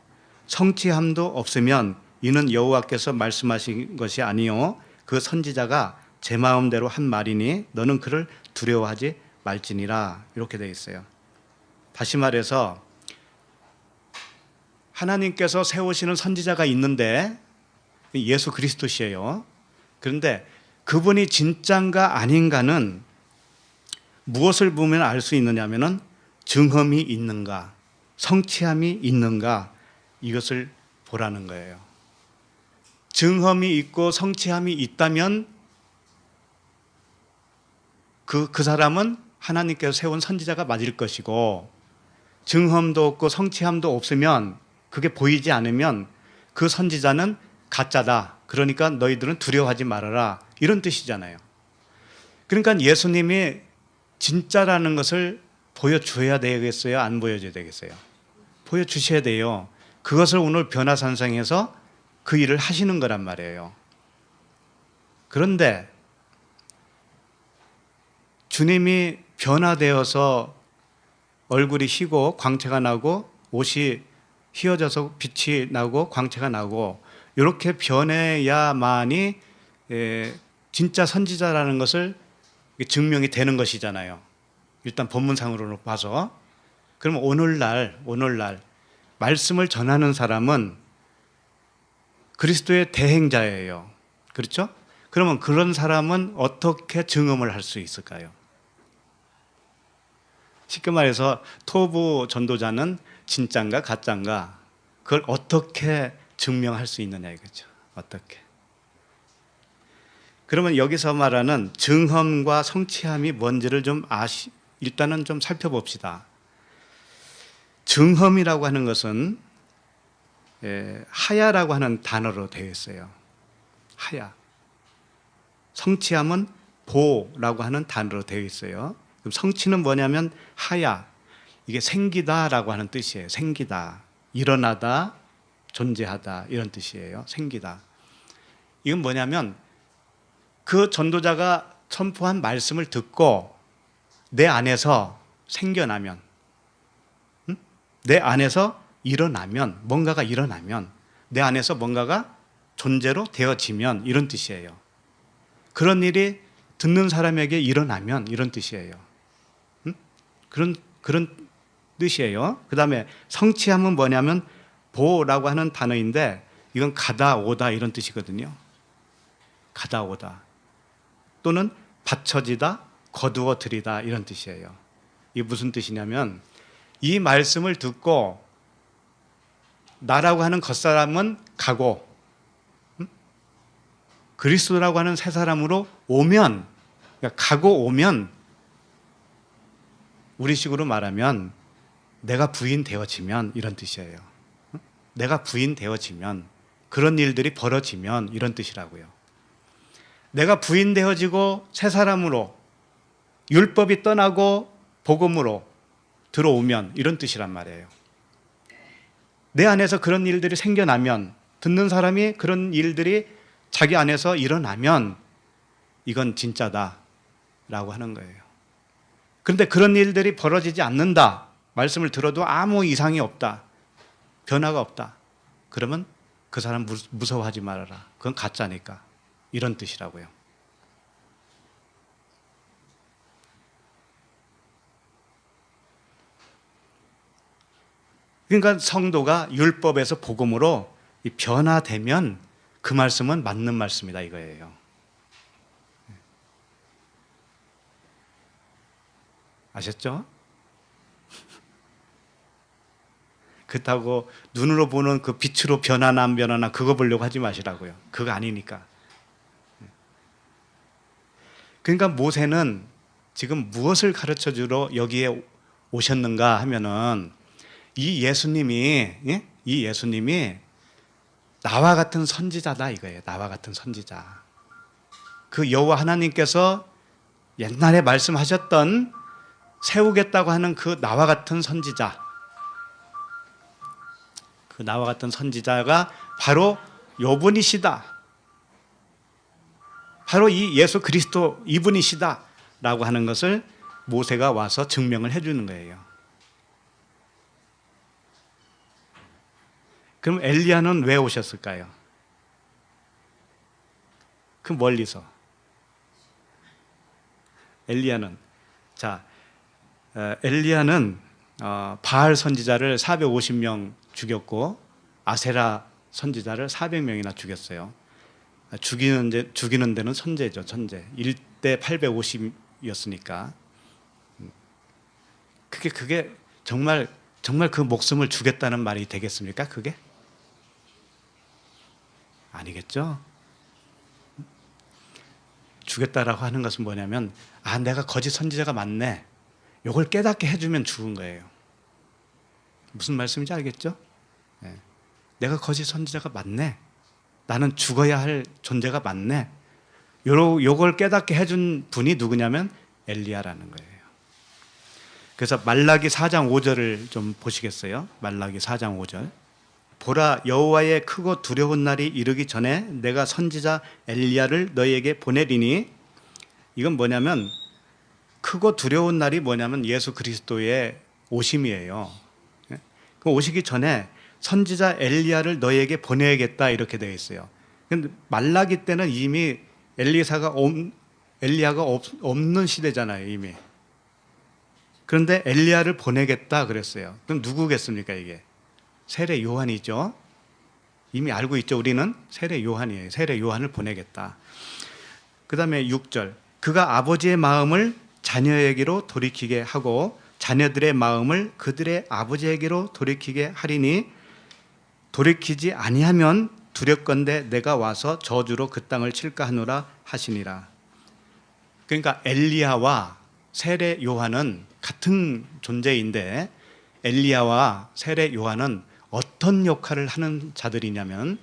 Speaker 1: 성취함도 없으면 이는 여호와께서 말씀하신 것이 아니요 그 선지자가 제 마음대로 한 말이니 너는 그를 두려워하지 말지니라. 이렇게 되어 있어요. 다시 말해서 하나님께서 세우시는 선지자가 있는데 예수 그리스도시에요. 그런데 그분이 진짠가 아닌가는 무엇을 보면 알 수 있느냐면은 증언이 있는가, 성취함이 있는가 이것을 보라는 거예요. 증언이 있고 성취함이 있다면 그 사람은 하나님께서 세운 선지자가 맞을 것이고 증언도 없고 성취함도 없으면 그게 보이지 않으면 그 선지자는 가짜다. 그러니까 너희들은 두려워하지 말아라. 이런 뜻이잖아요. 그러니까 예수님이 진짜라는 것을 보여줘야 되겠어요? 안 보여줘야 되겠어요? 보여주셔야 돼요. 그것을 오늘 변화산상에서 그 일을 하시는 거란 말이에요. 그런데 주님이 변화되어서 얼굴이 희고 광채가 나고 옷이 휘어져서 빛이 나고 광채가 나고 이렇게 변해야만이 진짜 선지자라는 것을 증명이 되는 것이잖아요. 일단 본문상으로 봐서. 그럼 오늘날 말씀을 전하는 사람은 그리스도의 대행자예요. 그렇죠? 그러면 그런 사람은 어떻게 증언을 할 수 있을까요? 쉽게 말해서 토부 전도자는 진짠가 가짠가 그걸 어떻게 증명할 수 있느냐 이거죠. 어떻게? 그러면 여기서 말하는 증언과 성취함이 뭔지를 좀 일단은 좀 살펴봅시다. 증언이라고 하는 것은 하야라고 하는 단어로 되어 있어요. 하야. 성취함은 보라고 하는 단어로 되어 있어요. 그럼 성취는 뭐냐면 하야. 이게 생기다라고 하는 뜻이에요. 생기다. 일어나다, 존재하다 이런 뜻이에요. 생기다. 이건 뭐냐면 그 전도자가 선포한 말씀을 듣고 내 안에서 생겨나면, 내 안에서 일어나면, 뭔가가 일어나면, 내 안에서 뭔가가 존재로 되어지면 이런 뜻이에요. 그런 일이 듣는 사람에게 일어나면 이런 뜻이에요. 그런 뜻이에요. 그 다음에 성취함은 뭐냐면 보라고 하는 단어인데 이건 가다 오다 이런 뜻이거든요. 가다 오다 또는 받쳐지다 거두어 들이다 이런 뜻이에요. 이게 무슨 뜻이냐면 이 말씀을 듣고 나라고 하는 겉사람은 가고 그리스도라고 하는 새 사람으로 오면, 그러니까 가고 오면, 우리식으로 말하면 내가 부인되어지면 이런 뜻이에요. 내가 부인되어지면, 그런 일들이 벌어지면 이런 뜻이라고요. 내가 부인되어지고 새 사람으로 율법이 떠나고 복음으로 들어오면 이런 뜻이란 말이에요. 내 안에서 그런 일들이 생겨나면, 듣는 사람이 그런 일들이 자기 안에서 일어나면 이건 진짜다 라고 하는 거예요. 그런데 그런 일들이 벌어지지 않는다, 말씀을 들어도 아무 이상이 없다, 변화가 없다, 그러면 그 사람 무서워하지 말아라, 그건 가짜니까 이런 뜻이라고요. 그러니까 성도가 율법에서 복음으로 변화되면 그 말씀은 맞는 말씀이다 이거예요. 아셨죠? 그렇다고 눈으로 보는 그 빛으로 변하나 안 변하나 그거 보려고 하지 마시라고요. 그거 아니니까. 그러니까 모세는 지금 무엇을 가르쳐 주러 여기에 오셨는가 하면은 이 예수님이 나와 같은 선지자다 이거예요. 나와 같은 선지자. 그 여호와 하나님께서 옛날에 말씀하셨던 세우겠다고 하는 그 나와 같은 선지자, 그 나와 같은 선지자가 바로 요분이시다, 바로 이 예수 그리스도 이분이시다 라고 하는 것을 모세가 와서 증명을 해주는 거예요. 그럼 엘리야는 왜 오셨을까요? 그 멀리서 엘리야는 바알 선지자를 450명 죽였고 아세라 선지자를 400명이나 죽였어요. 죽이는 데는 천재죠, 천재. 1대 850이었으니까. 그게 정말 그 목숨을 주겠다는 말이 되겠습니까? 그게? 아니겠죠? 주겠다라고 하는 것은 뭐냐면, 내가 거짓 선지자가 맞네, 요걸 깨닫게 해주면 죽은 거예요. 무슨 말씀인지 알겠죠? 네. 내가 거짓 선지자가 맞네, 나는 죽어야 할 존재가 맞네, 요걸 깨닫게 해준 분이 누구냐면 엘리야라는 거예요. 그래서 말라기 4장 5절을 좀 보시겠어요? 말라기 4장 5절. 보라, 여호와의 크고 두려운 날이 이르기 전에 내가 선지자 엘리야를 너희에게 보내리니, 이건 뭐냐면 크고 두려운 날이 뭐냐면 예수 그리스도의 오심이에요. 그 오시기 전에 선지자 엘리야를 너희에게 보내야겠다 이렇게 되어 있어요. 근데 말라기 때는 이미 엘리야가 없는 시대잖아요, 이미. 그런데 엘리야를 보내겠다 그랬어요. 그럼 누구겠습니까 이게? 세례 요한이죠. 이미 알고 있죠. 우리는 세례 요한이에요. 세례 요한을 보내겠다. 그 다음에 6절. 그가 아버지의 마음을 자녀에게로 돌이키게 하고 자녀들의 마음을 그들의 아버지에게로 돌이키게 하리니, 돌이키지 아니하면 두렵건대 내가 와서 저주로 그 땅을 칠까 하노라 하시니라. 그러니까 엘리야와 세례 요한은 같은 존재인데, 엘리야와 세례 요한은 어떤 역할을 하는 자들이냐면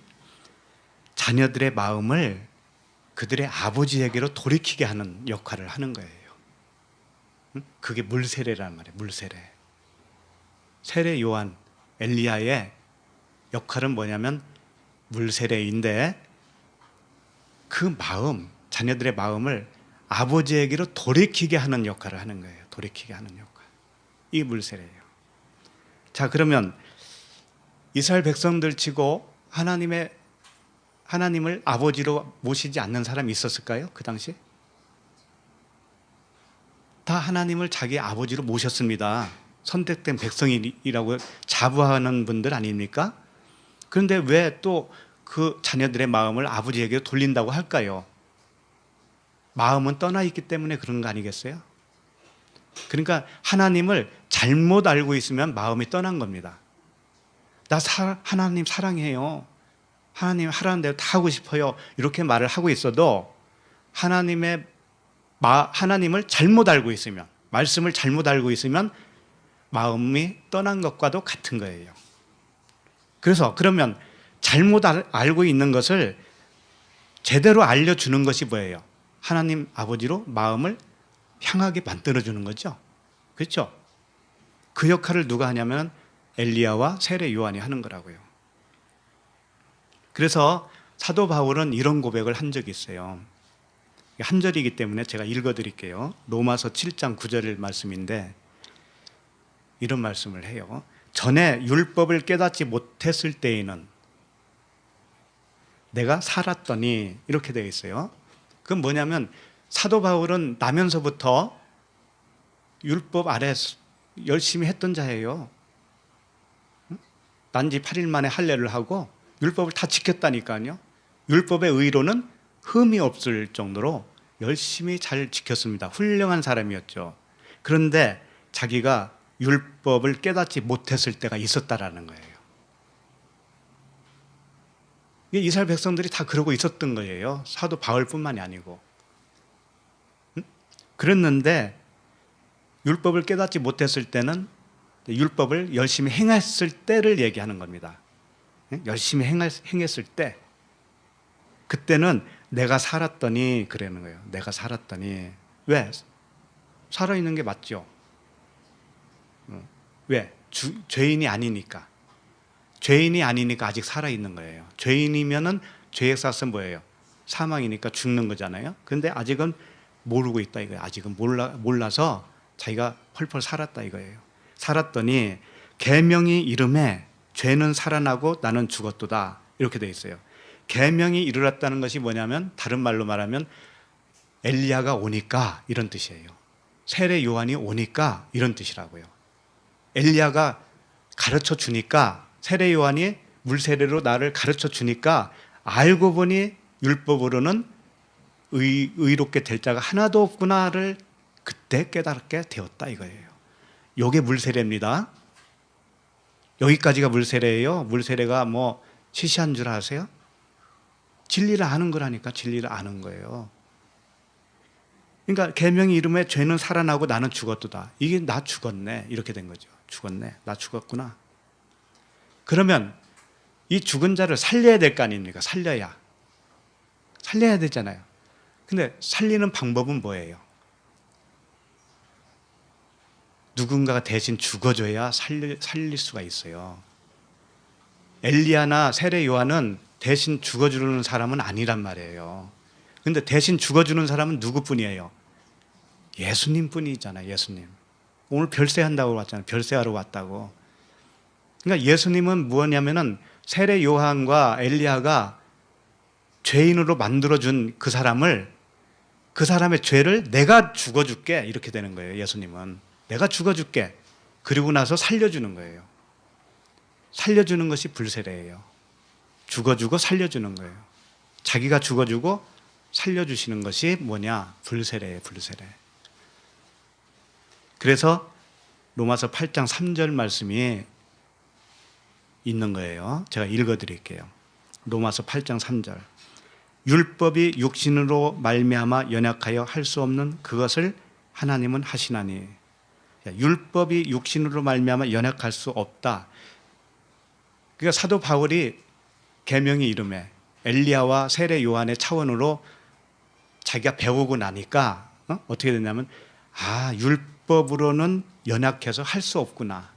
Speaker 1: 자녀들의 마음을 그들의 아버지에게로 돌이키게 하는 역할을 하는 거예요. 그게 물세례란 말이에요. 물세례. 세례 요한, 엘리야의 역할은 뭐냐면 물세례인데, 그 마음, 자녀들의 마음을 아버지에게로 돌이키게 하는 역할을 하는 거예요. 돌이키게 하는 역할. 이 물세례예요. 자, 그러면 이스라엘 백성들 치고 하나님을 아버지로 모시지 않는 사람이 있었을까요? 그 당시? 다 하나님을 자기 아버지로 모셨습니다. 선택된 백성이라고 자부하는 분들 아닙니까? 그런데 왜 또 그 자녀들의 마음을 아버지에게 돌린다고 할까요? 마음은 떠나 있기 때문에 그런 거 아니겠어요? 그러니까 하나님을 잘못 알고 있으면 마음이 떠난 겁니다. 나 하나님 사랑해요. 하나님 하라는 대로 다 하고 싶어요. 이렇게 말을 하고 있어도 하나님을 잘못 알고 있으면, 말씀을 잘못 알고 있으면 마음이 떠난 것과도 같은 거예요. 그래서 그러면 잘못 알고 있는 것을 제대로 알려주는 것이 뭐예요? 하나님 아버지로 마음을 향하게 만들어주는 거죠. 그렇죠? 그 역할을 누가 하냐면 엘리야와 세례 요한이 하는 거라고요. 그래서 사도 바울은 이런 고백을 한 적이 있어요. 한 절이기 때문에 제가 읽어드릴게요. 로마서 7장 9절 말씀인데 이런 말씀을 해요. 전에 율법을 깨닫지 못했을 때에는 내가 살았더니, 이렇게 되어 있어요. 그건 뭐냐면 사도 바울은 나면서부터 율법 아래 열심히 했던 자예요. 난지 8일 만에 할례를 하고 율법을 다 지켰다니까요. 율법의 의로는 흠이 없을 정도로 열심히 잘 지켰습니다. 훌륭한 사람이었죠. 그런데 자기가 율법을 깨닫지 못했을 때가 있었다라는 거예요. 이스라엘 백성들이 다 그러고 있었던 거예요. 사도 바울뿐만이 아니고. 그랬는데 율법을 깨닫지 못했을 때는 율법을 열심히 행했을 때를 얘기하는 겁니다. 열심히 행했을 때, 그때는 내가 살았더니, 그러는 거예요. 내가 살았더니. 왜? 살아있는 게 맞죠. 왜? 죄인이 아니니까. 죄인이 아니니까 아직 살아있는 거예요. 죄인이면은 죄의 삭은 뭐예요? 사망이니까 죽는 거잖아요. 그런데 아직은 모르고 있다 이거예요. 아직은 몰라서 자기가 펄펄 살았다 이거예요. 살았더니 계명이 이름에 죄는 살아나고 나는 죽었도다, 이렇게 돼 있어요. 계명이 이르렀다는 것이 뭐냐면, 다른 말로 말하면 엘리야가 오니까 이런 뜻이에요. 세례 요한이 오니까 이런 뜻이라고요. 엘리야가 가르쳐 주니까, 세례 요한이 물세례로 나를 가르쳐 주니까 알고 보니 율법으로는 의롭게 될 자가 하나도 없구나를 그때 깨닫게 되었다 이거예요. 이게 물세례입니다. 여기까지가 물세례예요. 물세례가 뭐 시시한 줄 아세요? 진리를 아는 거라니까. 진리를 아는 거예요. 그러니까 계명이 이름에 죄는 살아나고 나는 죽었도다. 이게 나 죽었네, 이렇게 된 거죠. 죽었네, 나 죽었구나. 그러면 이 죽은 자를 살려야 될 거 아닙니까? 살려야 되잖아요. 근데 살리는 방법은 뭐예요? 누군가가 대신 죽어줘야 살릴 수가 있어요. 엘리야나 세례 요한은 대신 죽어주는 사람은 아니란 말이에요. 근데 대신 죽어주는 사람은 누구뿐이에요? 예수님 뿐이잖아요. 예수님. 오늘 별세한다고 왔잖아요. 별세하러 왔다고. 그러니까 예수님은 뭐냐면은 세례 요한과 엘리야가 죄인으로 만들어준 그 사람의 죄를 내가 죽어줄게, 이렇게 되는 거예요. 예수님은 내가 죽어줄게, 그리고 나서 살려주는 거예요. 살려주는 것이 불세례예요. 죽어주고 살려주는 거예요. 자기가 죽어주고 살려주시는 것이 뭐냐? 불세례예요. 불세례. 그래서 로마서 8장 3절 말씀이 있는 거예요. 제가 읽어드릴게요. 로마서 8장 3절. 율법이 육신으로 말미암아 연약하여 할 수 없는 그것을 하나님은 하시나니. 율법이 육신으로 말미암아 연약할 수 없다. 그러니까 사도 바울이 계명의 이름에 엘리야와 세례 요한의 차원으로 자기가 배우고 나니까 어떻게 됐냐면, 율법으로는 연약해서 할 수 없구나,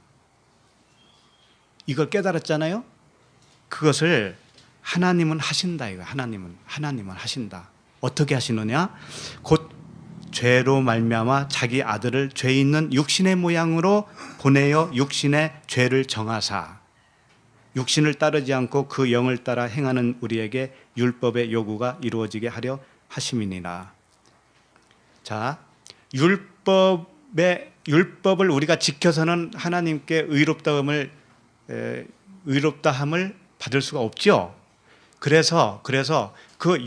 Speaker 1: 이걸 깨달았잖아요. 그것을 하나님은 하신다 이거. 하나님은 하신다. 어떻게 하시느냐? 곧 죄로 말미암아 자기 아들을 죄 있는 육신의 모양으로 보내어 육신의 죄를 정하사 육신을 따르지 않고 그 영을 따라 행하는 우리에게 율법의 요구가 이루어지게 하려 하심이니라. 자, 율법을 우리가 지켜서는 하나님께 의롭다함을 받을 수가 없죠. 그래서 그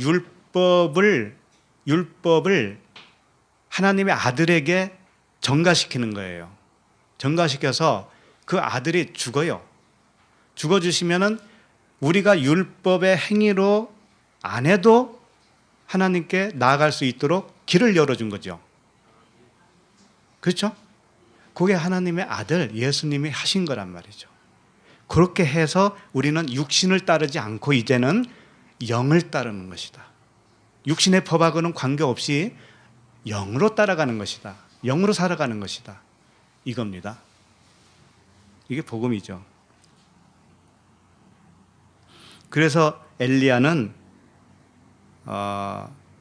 Speaker 1: 율법을 하나님의 아들에게 전가시키는 거예요. 전가시켜서 그 아들이 죽어요. 죽어주시면은 우리가 율법의 행위로 안 해도 하나님께 나아갈 수 있도록 길을 열어준 거죠. 그렇죠? 그게 하나님의 아들 예수님이 하신 거란 말이죠. 그렇게 해서 우리는 육신을 따르지 않고 이제는 영을 따르는 것이다. 육신의 법하고는 관계없이 영으로 따라가는 것이다. 영으로 살아가는 것이다. 이겁니다. 이게 복음이죠. 그래서 엘리야는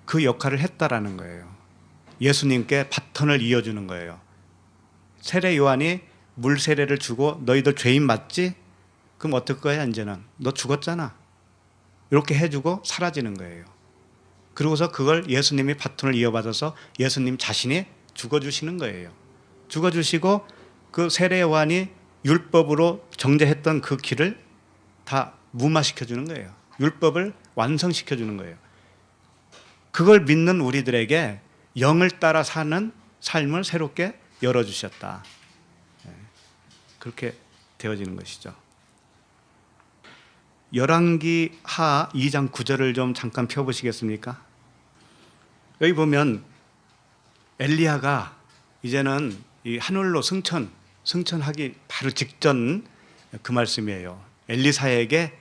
Speaker 1: 그 역할을 했다라는 거예요. 예수님께 바톤을 이어주는 거예요. 세례 요한이 물 세례를 주고 너희들 죄인 맞지? 그럼 어떨 거야 이제는? 너 죽었잖아. 이렇게 해주고 사라지는 거예요. 그러고서 그걸 예수님이 바톤을 이어받아서 예수님 자신이 죽어주시는 거예요. 죽어주시고 그 세례 요한이 율법으로 정죄했던 그 길을 다 무마시켜주는 거예요. 율법을 완성시켜주는 거예요. 그걸 믿는 우리들에게 영을 따라 사는 삶을 새롭게 열어주셨다. 그렇게 되어지는 것이죠. 열왕기 하 2장 9절을 좀 잠깐 펴보시겠습니까? 여기 보면 엘리야가 이제는 이 하늘로 승천하기 바로 직전 그 말씀이에요. 엘리사에게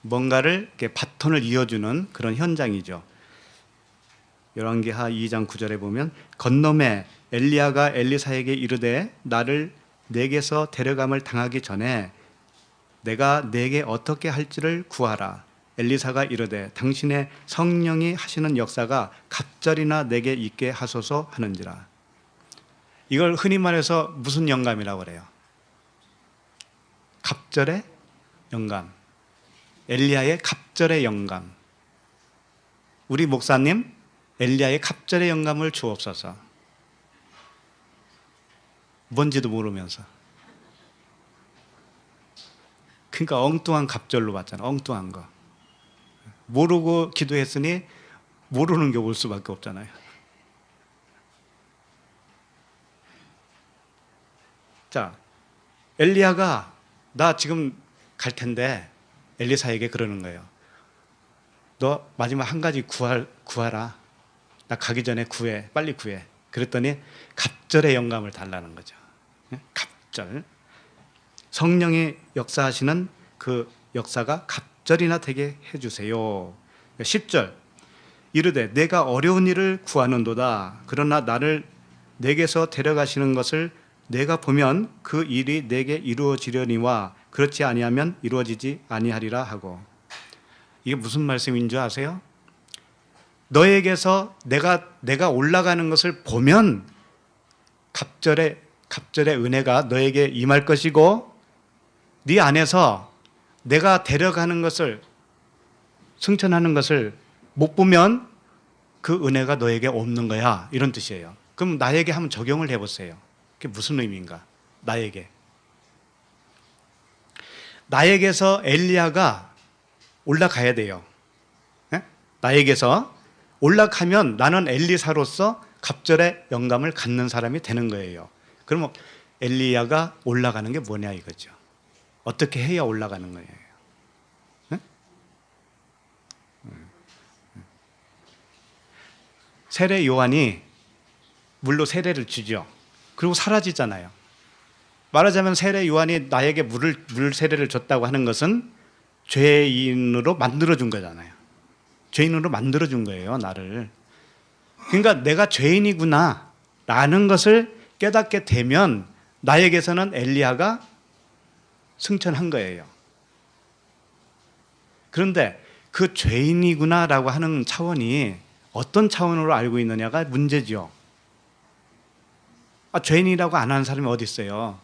Speaker 1: 뭔가를 이렇게 바톤을 이어주는 그런 현장이죠. 열왕기하 2장 9절에 보면 건너매 엘리야가 엘리사에게 이르되 나를 내게서 데려감을 당하기 전에 내가 내게 어떻게 할지를 구하라. 엘리사가 이르되 당신의 성령이 하시는 역사가 갑절이나 내게 있게 하소서 하는지라. 이걸 흔히 말해서 무슨 영감이라고 그래요? 갑절의 영감. 엘리야의 갑절의 영감. 우리 목사님 엘리야의 갑절의 영감을 주옵소서. 뭔지도 모르면서. 그러니까 엉뚱한 갑절로 받잖아. 엉뚱한 거. 모르고 기도했으니 모르는 게 올 수밖에 없잖아요. 자, 엘리야가 나 지금 갈 텐데 엘리사에게 그러는 거예요. 너 마지막 한 가지 구하라. 나 가기 전에 구해. 빨리 구해. 그랬더니 갑절의 영감을 달라는 거죠. 갑절. 성령이 역사하시는 그 역사가 갑절이나 되게 해주세요. 10절. 이르되 내가 어려운 일을 구하는도다. 그러나 나를 내게서 데려가시는 것을 내가 보면 그 일이 내게 이루어지려니와 그렇지 아니하면 이루어지지 아니하리라 하고. 이게 무슨 말씀인 줄 아세요? 너에게서 내가 올라가는 것을 보면 갑절의 은혜가 너에게 임할 것이고 네 안에서 내가 데려가는 것을 승천하는 것을 못 보면 그 은혜가 너에게 없는 거야. 이런 뜻이에요. 그럼 나에게 한번 적용을 해보세요. 그게 무슨 의미인가? 나에게서 엘리야가 올라가야 돼요. 나에게서 올라가면 나는 엘리사로서 갑절의 영감을 갖는 사람이 되는 거예요. 그러면 엘리야가 올라가는 게 뭐냐 이거죠. 어떻게 해야 올라가는 거예요? 세례 요한이 물로 세례를 주죠. 그리고 사라지잖아요. 말하자면 세례 요한이 나에게 물 세례를 줬다고 하는 것은 죄인으로 만들어준 거잖아요. 죄인으로 만들어준 거예요, 나를. 그러니까 내가 죄인이구나 라는 것을 깨닫게 되면 나에게서는 엘리야가 승천한 거예요. 그런데 그 죄인이구나 라고 하는 차원이 어떤 차원으로 알고 있느냐가 문제죠. 죄인이라고 안 하는 사람이 어디 있어요?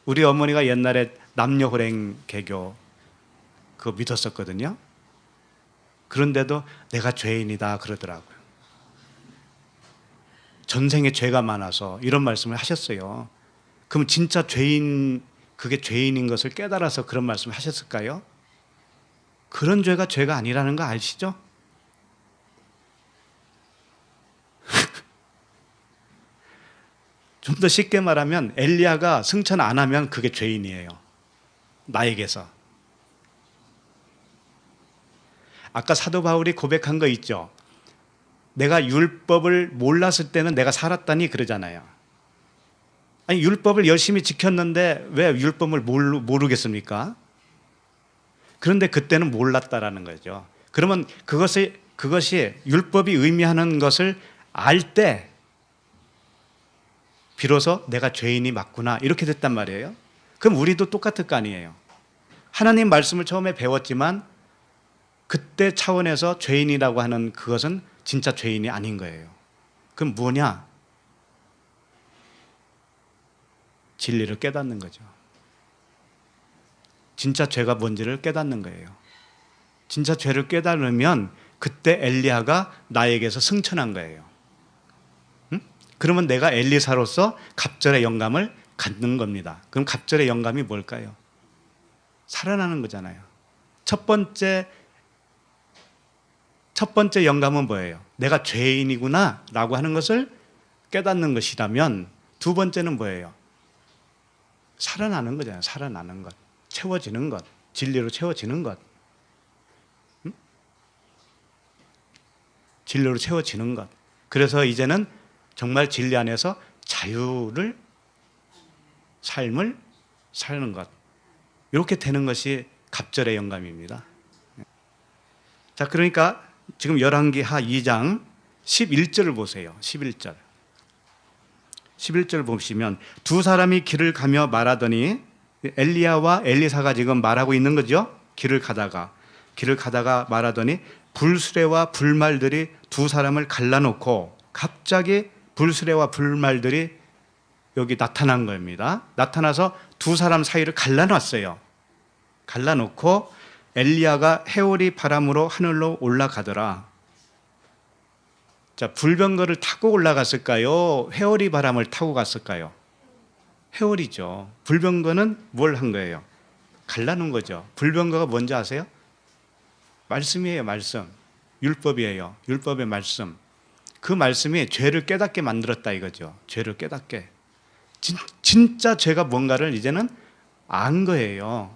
Speaker 1: 우리 어머니가 옛날에 남녀호랭 개교 그거 믿었었거든요. 그런데도 내가 죄인이다 그러더라고요. 전생에 죄가 많아서 이런 말씀을 하셨어요. 그럼 진짜 그게 죄인인 것을 깨달아서 그런 말씀을 하셨을까요? 그런 죄가 죄가 아니라는 거 아시죠? 좀 더 쉽게 말하면 엘리야가 승천 안 하면 그게 죄인이에요. 나에게서. 아까 사도 바울이 고백한 거 있죠. 내가 율법을 몰랐을 때는 내가 살았다니 그러잖아요. 아니 율법을 열심히 지켰는데 왜 율법을 모르겠습니까? 그런데 그때는 몰랐다라는 거죠. 그러면 그것이 율법이 의미하는 것을 알 때 비로소 내가 죄인이 맞구나 이렇게 됐단 말이에요. 그럼 우리도 똑같을 거 아니에요. 하나님 말씀을 처음에 배웠지만 그때 차원에서 죄인이라고 하는 그것은 진짜 죄인이 아닌 거예요. 그럼 뭐냐? 진리를 깨닫는 거죠. 진짜 죄가 뭔지를 깨닫는 거예요. 진짜 죄를 깨달으면 그때 엘리야가 나에게서 승천한 거예요. 응? 그러면 내가 엘리사로서 갑절의 영감을 갖는 겁니다. 그럼 갑절의 영감이 뭘까요? 살아나는 거잖아요. 첫 번째 영감은 뭐예요? 내가 죄인이구나 라고 하는 것을 깨닫는 것이라면 두 번째는 뭐예요? 살아나는 거잖아요. 살아나는 것. 채워지는 것. 진리로 채워지는 것. 응? 진리로 채워지는 것. 그래서 이제는 정말 진리 안에서 삶을 사는 것. 이렇게 되는 것이 갑절의 영감입니다. 자, 그러니까 지금 열왕기하 2장 11절을 보세요. 11절. 11절 보시면 두 사람이 길을 가며 말하더니 엘리야와 엘리사가 지금 말하고 있는 거죠. 길을 가다가 말하더니 불수레와 불말들이 두 사람을 갈라놓고 갑자기 불수레와 불말들이 여기 나타난 겁니다. 나타나서 두 사람 사이를 갈라놨어요. 갈라놓고 엘리야가 해오리 바람으로 하늘로 올라가더라. 자, 불병거를 타고 올라갔을까요? 해오리 바람을 타고 갔을까요? 해오리죠. 불병거는 뭘 한 거예요? 갈라놓은 거죠. 불병거가 뭔지 아세요? 말씀이에요, 말씀. 율법이에요. 율법의 말씀. 그 말씀이 죄를 깨닫게 만들었다 이거죠. 죄를 깨닫게. 진짜 죄가 뭔가를 이제는 안 거예요.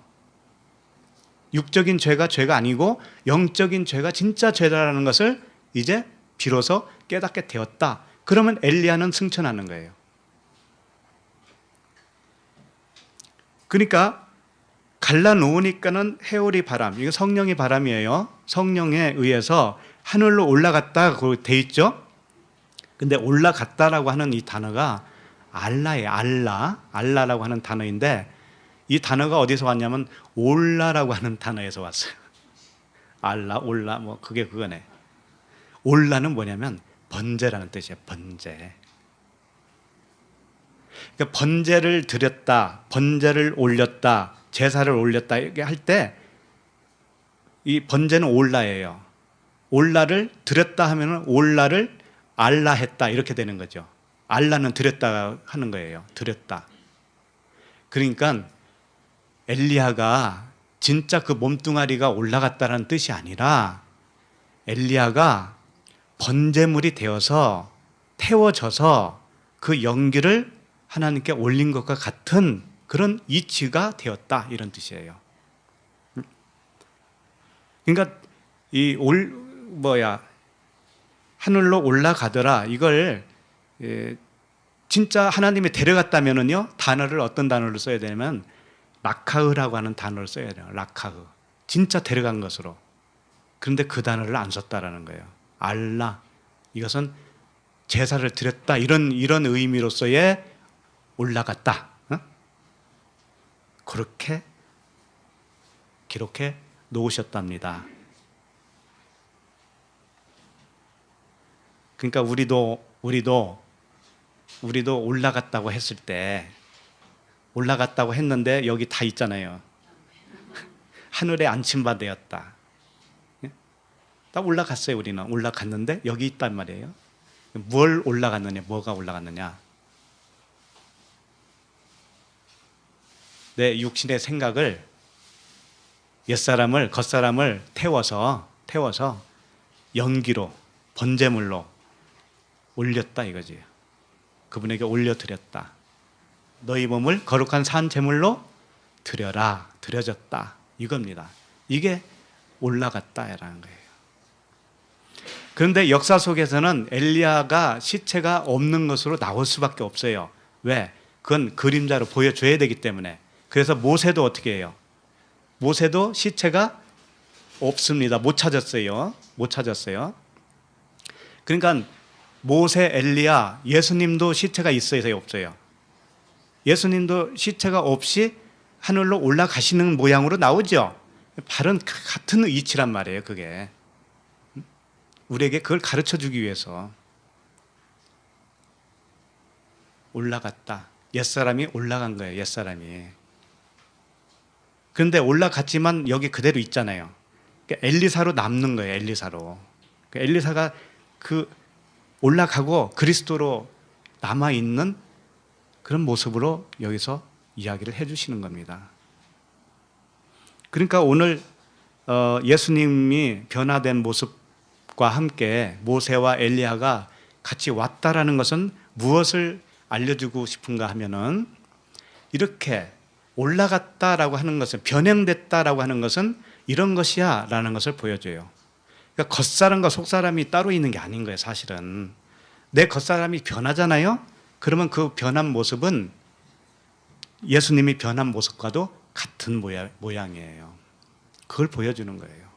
Speaker 1: 육적인 죄가 죄가 아니고 영적인 죄가 진짜 죄라는 것을 이제 비로소 깨닫게 되었다. 그러면 엘리야는 승천하는 거예요. 그러니까 갈라놓으니까는 해오리 바람, 이거 성령의 바람이에요. 성령에 의해서 하늘로 올라갔다고 돼 있죠. 근데 올라갔다라고 하는 이 단어가 알라예요. 알라라고 하는 단어인데 이 단어가 어디서 왔냐면 올라라고 하는 단어에서 왔어요. 알라, 올라, 뭐 그게 그거네. 올라는 뭐냐면 번제라는 뜻이에요. 번제. 그러니까 번제를 드렸다, 번제를 올렸다, 제사를 올렸다 이렇게 할 때 이 번제는 올라예요. 올라를 드렸다 하면은 올라를 알라 했다 이렇게 되는 거죠. 알라는 드렸다 하는 거예요. 드렸다. 그러니까 엘리야가 진짜 그 몸뚱아리가 올라갔다는 뜻이 아니라 엘리야가 번제물이 되어서 태워져서 그 연기를 하나님께 올린 것과 같은 그런 이치가 되었다 이런 뜻이에요. 그러니까 하늘로 올라가더라 이걸 진짜 하나님이 데려갔다면은요 단어를 어떤 단어를 써야 되냐면 라카흐라고 하는 단어를 써야 돼요. 라카흐. 진짜 데려간 것으로. 그런데 그 단어를 안 썼다라는 거예요. 알라. 이것은 제사를 드렸다 이런 의미로서의 올라갔다. 그렇게 기록해 놓으셨답니다. 그러니까 우리도 우리도 올라갔다고 했을 때, 올라갔다고 했는데 여기 다 있잖아요. 하늘에 안침바 되었다. 다 올라갔어요. 우리는 올라갔는데 여기 있단 말이에요. 뭘 올라갔느냐, 뭐가 올라갔느냐. 내 육신의 생각을, 옛사람을, 겉사람을 태워서 연기로, 번제물로 올렸다 이거지. 그분에게 올려드렸다. 너희 몸을 거룩한 산 제물로 드려라, 드려졌다 이겁니다. 이게 올라갔다라는 거예요. 그런데 역사 속에서는 엘리야가 시체가 없는 것으로 나올 수밖에 없어요. 왜? 그건 그림자로 보여줘야 되기 때문에. 그래서 모세도 어떻게 해요? 모세도 시체가 없습니다. 못 찾았어요. 그러니까 모세, 엘리야, 예수님도 시체가 있어요, 없어요? 예수님도 시체가 없이 하늘로 올라가시는 모양으로 나오죠. 바로 같은 이치란 말이에요. 그게 우리에게 그걸 가르쳐주기 위해서 올라갔다. 옛사람이 올라간 거예요. 옛사람이. 그런데 올라갔지만 여기 그대로 있잖아요. 엘리사로 남는 거예요. 엘리사로. 엘리사가 그 올라가고 그리스도로 남아있는 그런 모습으로 여기서 이야기를 해주시는 겁니다. 그러니까 오늘 예수님이 변화된 모습과 함께 모세와 엘리야가 같이 왔다라는 것은 무엇을 알려주고 싶은가 하면은, 이렇게 올라갔다라고 하는 것은, 변형됐다라고 하는 것은 이런 것이야 라는 것을 보여줘요. 그러니까 겉사람과 속사람이 따로 있는 게 아닌 거예요. 사실은 내 겉사람이 변하잖아요. 그러면 그 변한 모습은 예수님이 변한 모습과도 같은 모양이에요. 그걸 보여주는 거예요.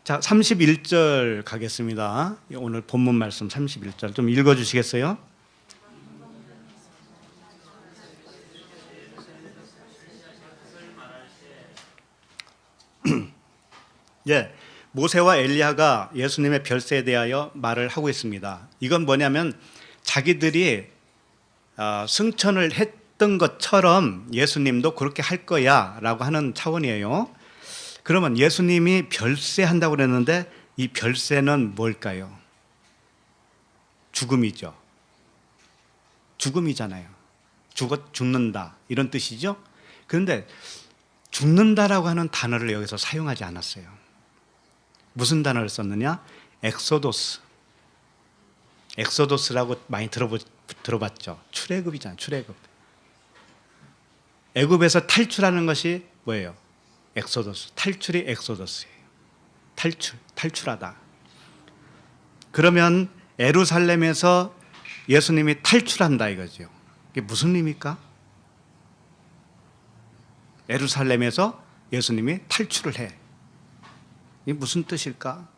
Speaker 1: 자, 31절 가겠습니다. 오늘 본문 말씀 31절 좀 읽어주시겠어요? 예, 모세와 엘리야가 예수님의 별세에 대하여 말을 하고 있습니다. 이건 뭐냐면 자기들이 승천을 했던 것처럼 예수님도 그렇게 할 거야 라고 하는 차원이에요. 그러면 예수님이 별세한다고 그랬는데 이 별세는 뭘까요? 죽음이죠. 죽음이잖아요. 죽는다 이런 뜻이죠. 그런데 죽는다라고 하는 단어를 여기서 사용하지 않았어요. 무슨 단어를 썼느냐? 엑소도스. 엑소도스라고 많이 들어봤죠. 출애굽이잖아요. 출애굽. 애굽에서 탈출하는 것이 뭐예요? 엑소도스. 탈출이 엑소도스예요. 탈출하다. 그러면 예루살렘에서 예수님이 탈출한다 이거죠. 이게 무슨 의미입니까? 예루살렘에서 예수님이 탈출을 해. 이게 무슨 뜻일까?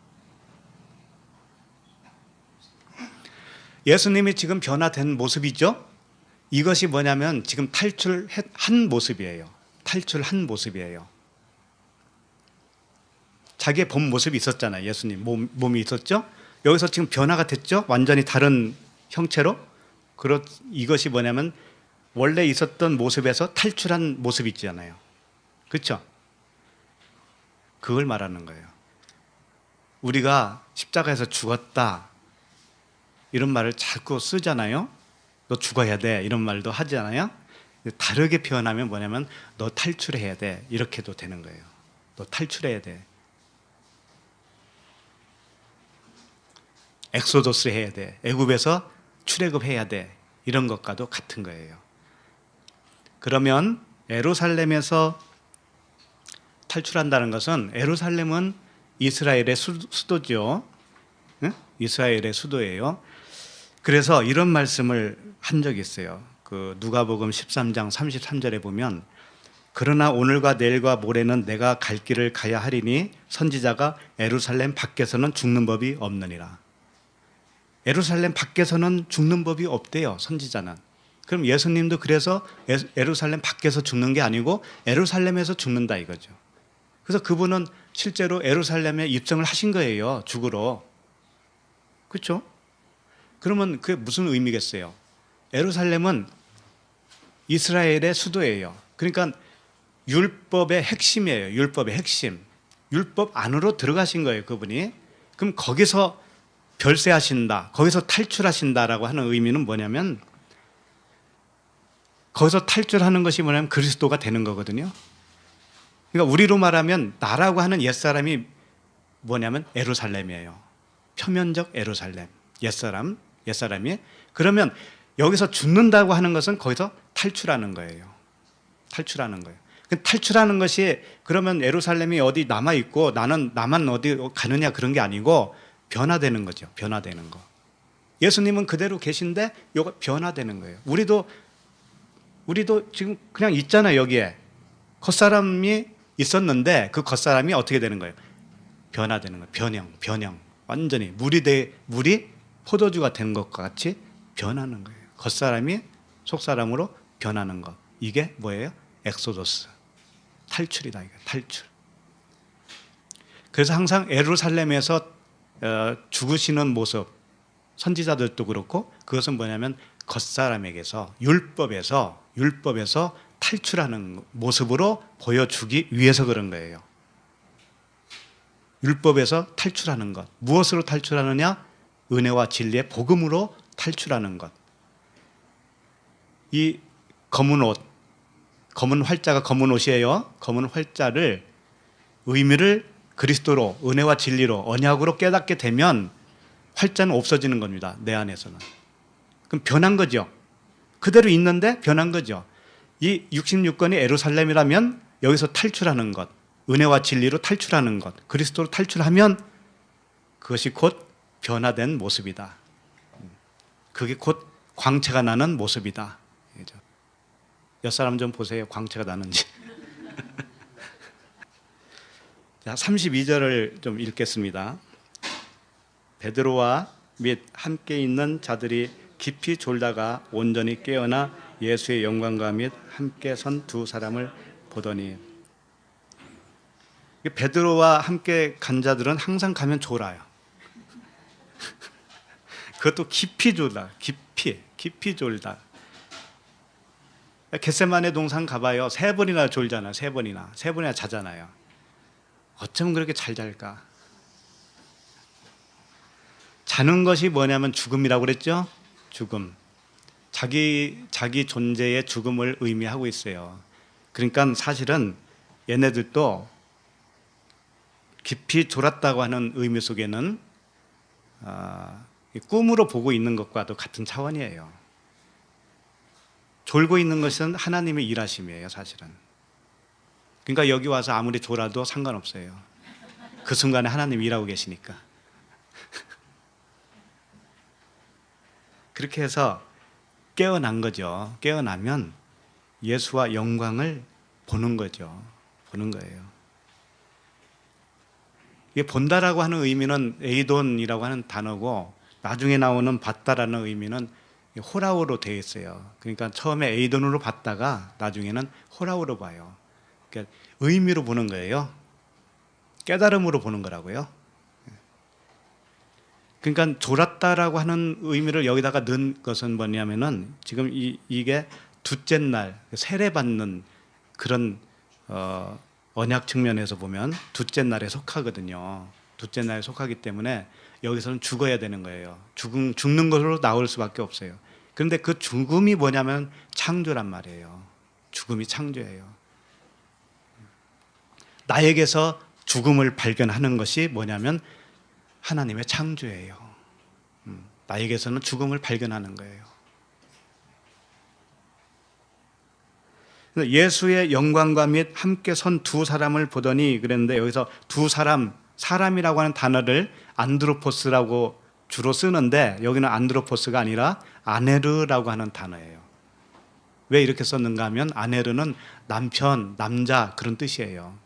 Speaker 1: 예수님이 지금 변화된 모습이죠. 이것이 뭐냐면 지금 탈출한 모습이에요. 탈출한 모습이에요. 자기의 본 모습이 있었잖아요. 예수님 몸이 있었죠. 여기서 지금 변화가 됐죠. 완전히 다른 형체로. 이것이 뭐냐면 원래 있었던 모습에서 탈출한 모습이 있잖아요. 그렇죠? 그걸 말하는 거예요. 우리가 십자가에서 죽었다 이런 말을 자꾸 쓰잖아요. 너 죽어야 돼 이런 말도 하잖아요. 다르게 표현하면 뭐냐면 너 탈출해야 돼 이렇게도 되는 거예요. 너 탈출해야 돼. 엑소도스 해야 돼. 애굽에서 출애굽해야 돼. 이런 것과도 같은 거예요. 그러면 예루살렘에서 탈출한다는 것은, 예루살렘은 이스라엘의 수도죠. 이스라엘의 수도예요. 그래서 이런 말씀을 한 적이 있어요. 그 누가복음 13장 33절에 보면, 그러나 오늘과 내일과 모레는 내가 갈 길을 가야 하리니 선지자가 예루살렘 밖에서는 죽는 법이 없느니라. 예루살렘 밖에서는 죽는 법이 없대요. 선지자는. 그럼 예수님도 그래서 예루살렘 밖에서 죽는 게 아니고 예루살렘에서 죽는다 이거죠. 그래서 그분은 실제로 예루살렘에 입성을 하신 거예요. 죽으러. 그렇죠? 그러면 그게 무슨 의미겠어요? 예루살렘은 이스라엘의 수도예요. 그러니까 율법의 핵심이에요. 율법의 핵심. 율법 안으로 들어가신 거예요, 그분이. 그럼 거기서 별세하신다, 거기서 탈출하신다라고 하는 의미는 뭐냐면, 거기서 탈출하는 것이 뭐냐면 그리스도가 되는 거거든요. 그러니까 우리로 말하면 나라고 하는 옛사람이 뭐냐면 예루살렘이에요. 표면적 예루살렘. 옛사람이. 그러면 여기서 죽는다고 하는 것은 거기서 탈출하는 거예요. 탈출하는 거예요. 탈출하는 것이 그러면 예루살렘이 어디 남아있고 나만 어디 가느냐 그런 게 아니고 변화되는 거죠. 변화되는 거. 예수님은 그대로 계신데 이거 변화되는 거예요. 우리도 지금 그냥 있잖아요. 여기에 겉사람이 있었는데 그 겉사람이 어떻게 되는 거예요? 변화되는 거예요. 변형. 완전히 물이 포도주가 된 것과 같이 변하는 거예요. 겉사람이 속사람으로 변하는 것. 이게 뭐예요? 엑소더스. 탈출이다. 이거 탈출. 그래서 항상 예루살렘에서 죽으시는 모습, 선지자들도 그렇고, 그것은 뭐냐면 겉사람에게서 율법에서 탈출하는 모습으로 보여주기 위해서 그런 거예요. 율법에서 탈출하는 것. 무엇으로 탈출하느냐? 은혜와 진리의 복음으로 탈출하는 것. 이 검은 옷, 검은 활자가 검은 옷이에요. 검은 활자를 의미를 그리스도로, 은혜와 진리로, 언약으로 깨닫게 되면 활자는 없어지는 겁니다. 내 안에서는. 그럼 변한 거죠. 그대로 있는데 변한 거죠. 이 66권이 예루살렘이라면 여기서 탈출하는 것, 은혜와 진리로 탈출하는 것, 그리스도로 탈출하면 그것이 곧 변화된 모습이다. 그게 곧 광채가 나는 모습이다. 옆 사람 좀 보세요. 광채가 나는지. 자, 32절을 좀 읽겠습니다. 베드로와 및 함께 있는 자들이 깊이 졸다가 온전히 깨어나 예수의 영광과 및 함께 선 두 사람을 보더니. 베드로와 함께 간 자들은 항상 가면 졸아요. 그것도 깊이 졸다. 깊이 졸다. 겟세마네 동산 가봐요. 3번이나 졸잖아요. 3번이나 자잖아요. 어쩌면 그렇게 잘 잘까? 자는 것이 뭐냐면 죽음이라고 그랬죠? 죽음. 자기 존재의 죽음을 의미하고 있어요. 그러니까 사실은 얘네들도 깊이 졸았다고 하는 의미 속에는 꿈으로 보고 있는 것과도 같은 차원이에요. 졸고 있는 것은 하나님의 일하심이에요, 사실은. 그러니까 여기 와서 아무리 졸아도 상관없어요. 그 순간에 하나님이 일하고 계시니까. 그렇게 해서 깨어난 거죠. 깨어나면 예수와 영광을 보는 거죠. 보는 거예요. 이게 본다라고 하는 의미는 에이돈이라고 하는 단어고, 나중에 나오는 봤다라는 의미는 호라우로 되어 있어요. 그러니까 처음에 에이돈으로 봤다가 나중에는 호라우로 봐요. 그러니까 의미로 보는 거예요. 깨달음으로 보는 거라고요. 그러니까 졸았다라고 하는 의미를 여기다가 넣은 것은 뭐냐면은 지금 이게 둘째 날 세례받는 그런 언약 측면에서 보면 둘째 날에 속하거든요. 둘째 날에 속하기 때문에 여기서는 죽어야 되는 거예요. 죽는 것으로 나올 수밖에 없어요. 그런데 그 죽음이 뭐냐면 창조란 말이에요. 죽음이 창조예요. 나에게서 죽음을 발견하는 것이 뭐냐면 하나님의 창조예요. 나에게서는 죽음을 발견하는 거예요. 예수의 영광과 및 함께 선 두 사람을 보더니 그랬는데, 여기서 두 사람이라고 하는 단어를 안드로포스라고 주로 쓰는데, 여기는 안드로포스가 아니라 아네르라고 하는 단어예요. 왜 이렇게 썼는가 하면 아네르는 남편, 남자 그런 뜻이에요.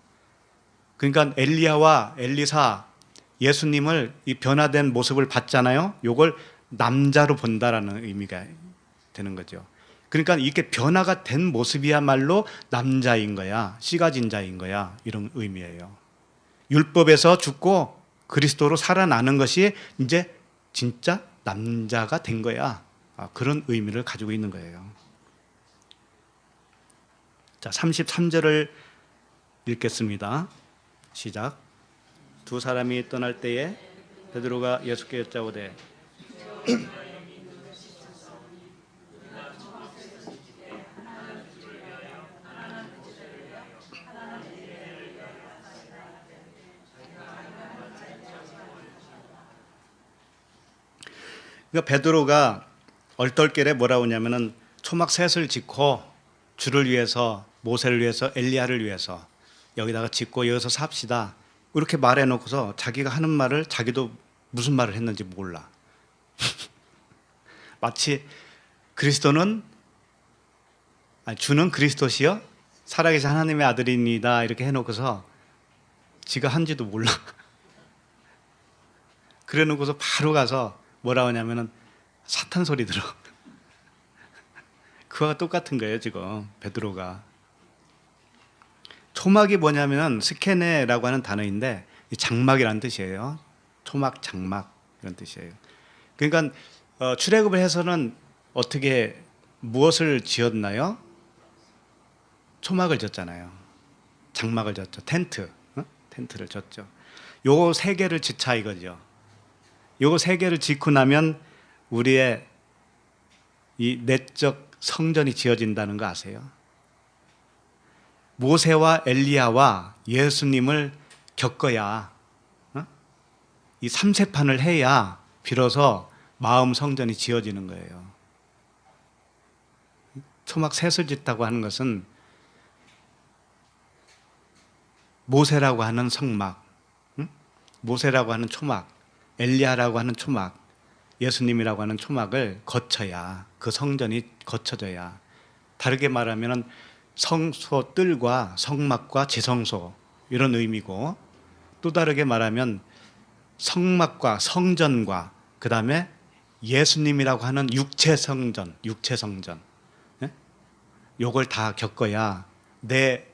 Speaker 1: 그러니까 엘리야와 엘리사, 예수님을 이 변화된 모습을 봤잖아요. 이걸 남자로 본다라는 의미가 되는 거죠. 그러니까 이게 변화가 된 모습이야말로 남자인 거야, 씨 가진 자인 거야, 이런 의미예요. 율법에서 죽고 그리스도로 살아나는 것이 이제 진짜 남자가 된 거야. 그런 의미를 가지고 있는 거예요. 자, 33절을 읽겠습니다. 시작. 두 사람이 떠날 때에 베드로가 예수께 여짜오되 그러니까 베드로가 얼떨결에 뭐라고 하냐면은 초막 셋을 짓고 주를 위해서, 모세를 위해서, 엘리야를 위해서 여기다가 짓고 여기서 삽시다. 이렇게 말해놓고서 자기가 하는 말을 자기도 무슨 말을 했는지 몰라. 마치 그리스도는 주는 그리스도시요 살아계신 하나님의 아들입니다 이렇게 해놓고서 지가 한지도 몰라. 그래놓고서 바로 가서 뭐라고 하냐면은 사탄 소리 들어. 그와 똑같은 거예요 지금 베드로가. 초막이 뭐냐면은 스케네라고 하는 단어인데 장막이라는 뜻이에요. 초막, 장막 이런 뜻이에요. 그러니까 출애굽을 해서는 어떻게 무엇을 지었나요? 초막을 졌잖아요. 장막을 졌죠. 텐트를 졌죠. 요거 세 개를 짓자 이거죠. 요거 세 개를 짓고 나면 우리의 이 내적 성전이 지어진다는 거 아세요? 모세와 엘리야와 예수님을 겪어야 이 삼세판을 해야 비로소 마음 성전이 지어지는 거예요. 초막 셋을 짓다고 하는 것은 모세라고 하는 성막, 모세라고 하는 초막, 엘리야라고 하는 초막, 예수님이라고 하는 초막을 거쳐야 그 성전이 거쳐져야, 다르게 말하면 성소 뜰과 성막과 지성소 이런 의미고, 또 다르게 말하면 성막과 성전과 그 다음에 예수님이라고 하는 육체 성전 요걸 다 겪어야 내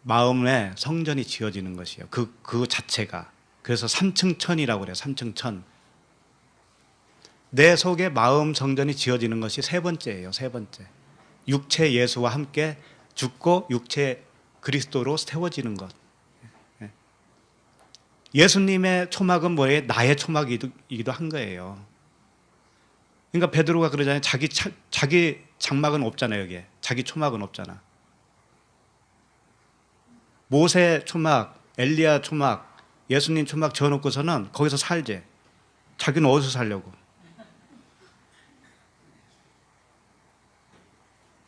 Speaker 1: 마음의 성전이 지어지는 것이에요. 그 자체가. 그래서 3층 천이라고 그래요. 3층 천. 내 속에 마음 성전이 지어지는 것이 세 번째예요. 세 번째. 육체 예수와 함께 죽고 육체 그리스도로 세워지는 것. 예수님의 초막은 뭐예요? 나의 초막이기도 한 거예요. 그러니까 베드로가 그러잖아요. 자기 장막은 없잖아요. 여기에. 자기 초막은 없잖아. 모세 초막, 엘리야 초막, 예수님 초막 지어놓고서는 거기서 살지. 자기는 어디서 살려고?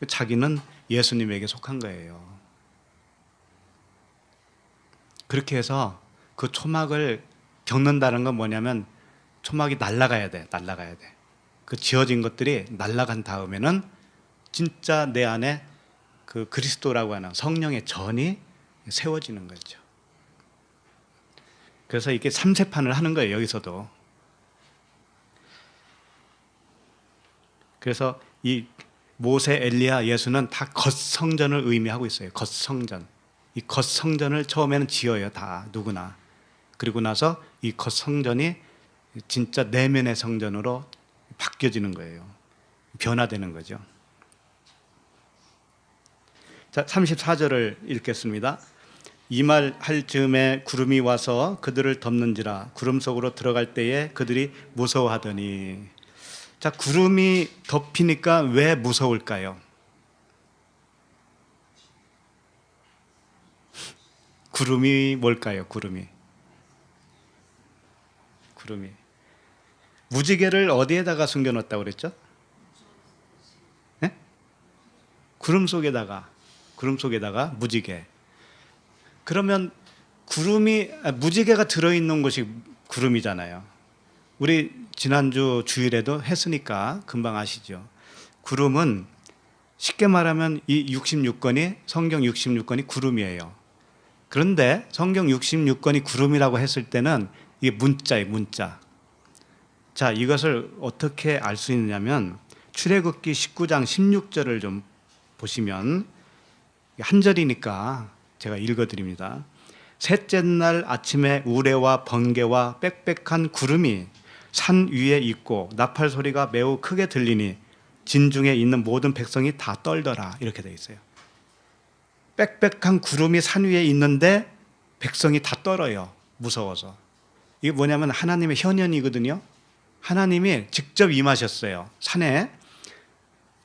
Speaker 1: 자기는 예수님에게 속한 거예요. 그렇게 해서 그 초막을 겪는다는 건 뭐냐면 초막이 날아가야 돼. 그 지어진 것들이 날아간 다음에는 진짜 내 안에 그 그리스도라고 하는 성령의 전이 세워지는 거죠. 그래서 이게 삼세판을 하는 거예요. 여기서도. 그래서 이 모세, 엘리야, 예수는 다 겉성전을 의미하고 있어요. 겉성전. 이 겉성전을 처음에는 지어요. 다 누구나. 그리고 나서 이 겉성전이 진짜 내면의 성전으로 바뀌어지는 거예요. 변화되는 거죠. 자, 34절을 읽겠습니다. 이 말 할 즈음에 구름이 와서 그들을 덮는지라. 구름 속으로 들어갈 때에 그들이 무서워하더니. 자, 구름이 덮이니까 왜 무서울까요? 구름이 뭘까요? 구름이 무지개를 어디에다가 숨겨놓았다고 그랬죠? 네? 구름 속에다가 무지개. 그러면 무지개가 들어있는 곳이 구름이잖아요. 우리 지난주 주일에도 했으니까 금방 아시죠? 구름은 쉽게 말하면 이 66권이, 성경 66권이 구름이에요. 그런데 성경 66권이 구름이라고 했을 때는 이게 문자예요, 문자. 자, 이것을 어떻게 알 수 있느냐면 출애굽기 19장 16절을 좀 보시면, 한 절이니까 제가 읽어드립니다. 셋째 날 아침에 우레와 번개와 빽빽한 구름이 산 위에 있고 나팔 소리가 매우 크게 들리니 진중에 있는 모든 백성이 다 떨더라. 이렇게 되어 있어요. 빽빽한 구름이 산 위에 있는데 백성이 다 떨어요. 무서워서. 이게 뭐냐면 하나님의 현현이거든요. 하나님이 직접 임하셨어요. 산에.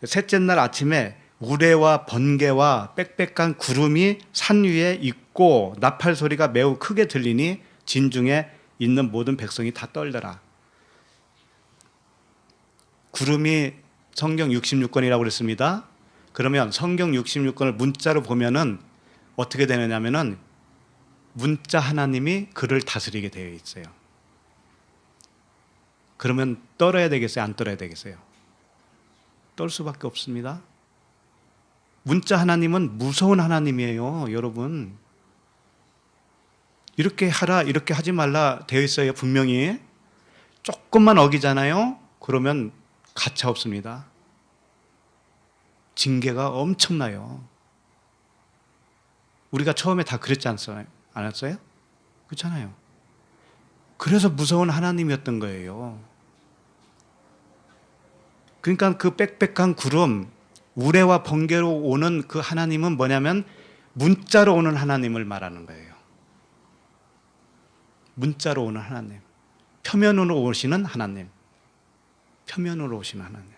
Speaker 1: 셋째 날 아침에 우레와 번개와 빽빽한 구름이 산 위에 있고 나팔 소리가 매우 크게 들리니 진중에 있는 모든 백성이 다 떨더라. 구름이 성경 66권이라고 그랬습니다. 그러면 성경 66권을 문자로 보면은 어떻게 되느냐면은 문자 하나님이 그를 다스리게 되어 있어요. 그러면 떨어야 되겠어요? 안 떨어야 되겠어요? 떨 수밖에 없습니다. 문자 하나님은 무서운 하나님이에요, 여러분. 이렇게 하라, 이렇게 하지 말라 되어 있어요, 분명히. 조금만 어기잖아요? 그러면 가차 없습니다. 징계가 엄청나요. 우리가 처음에 다 그랬지 않았어요? 그렇잖아요. 그래서 무서운 하나님이었던 거예요. 그러니까 그 빽빽한 구름, 우레와 번개로 오는 그 하나님은 뭐냐면 문자로 오는 하나님을 말하는 거예요. 문자로 오는 하나님. 표면으로 오시는 하나님. 표면으로 오시는 하나님.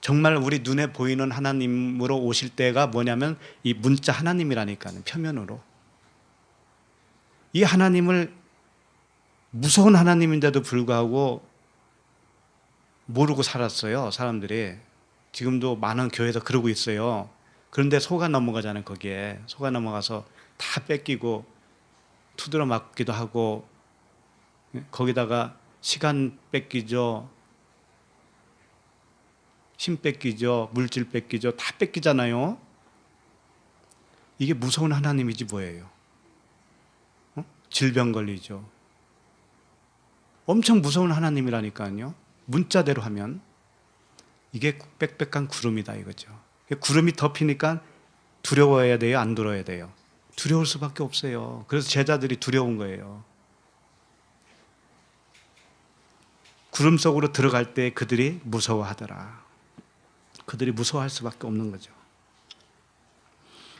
Speaker 1: 정말 우리 눈에 보이는 하나님으로 오실 때가 뭐냐면 이 문자 하나님이라니까요. 표면으로. 이 하나님을 무서운 하나님인데도 불구하고 모르고 살았어요, 사람들이. 지금도 많은 교회에서 그러고 있어요. 그런데 속아 넘어가잖아요, 거기에. 속아 넘어가서 다 뺏기고 두드려 맞기도 하고 거기다가 시간 뺏기죠, 힘 뺏기죠, 물질 뺏기죠, 다 뺏기잖아요. 이게 무서운 하나님이지 뭐예요? 질병 걸리죠. 엄청 무서운 하나님이라니까요. 문자대로 하면 이게 빽빽한 구름이다 이거죠. 구름이 덮이니까 두려워해야 돼요, 안 두려워야 돼요? 두려울 수밖에 없어요. 그래서 제자들이 두려운 거예요. 구름 속으로 들어갈 때 그들이 무서워하더라. 그들이 무서워할 수밖에 없는 거죠.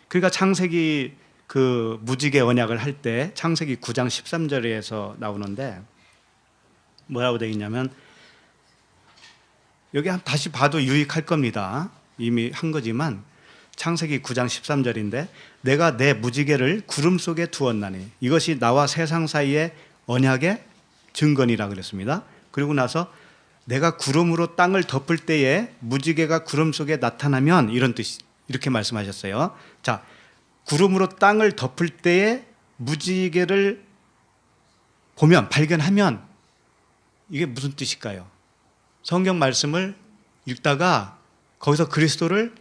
Speaker 1: 그러니까 창세기 그 무지개 언약을 할 때 창세기 9장 13절에서 나오는데 뭐라고 되어 있냐면, 여기 다시 봐도 유익할 겁니다. 이미 한 거지만 창세기 9장 13절인데 내가 내 무지개를 구름 속에 두었나니 이것이 나와 세상 사이의 언약의 증거니라 그랬습니다. 그리고 나서 내가 구름으로 땅을 덮을 때에 무지개가 구름 속에 나타나면 이런 뜻, 이렇게 말씀하셨어요. 자, 구름으로 땅을 덮을 때에 무지개를 보면, 발견하면 이게 무슨 뜻일까요? 성경 말씀을 읽다가 거기서 그리스도를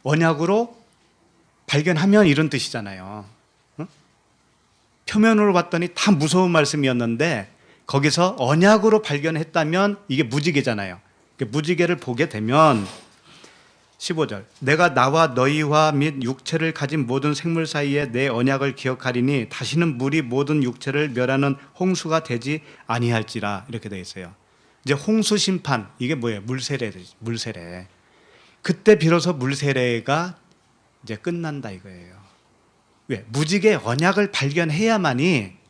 Speaker 1: 언약으로 발견하면 이런 뜻이잖아요. 표면으로 봤더니 다 무서운 말씀이었는데 거기서 언약으로 발견했다면 이게 무지개잖아요. 무지개를 보게 되면 15절 내가 나와 너희와 및 육체를 가진 모든 생물 사이에 내 언약을 기억하리니 다시는 물이 모든 육체를 멸하는 홍수가 되지 아니할지라, 이렇게 되어 있어요. 이제 홍수 심판, 이게 뭐예요? 물세례. 그때 비로소 물세례가 이제 끝난다 이거예요. 왜? 무지개 언약을 발견해야만이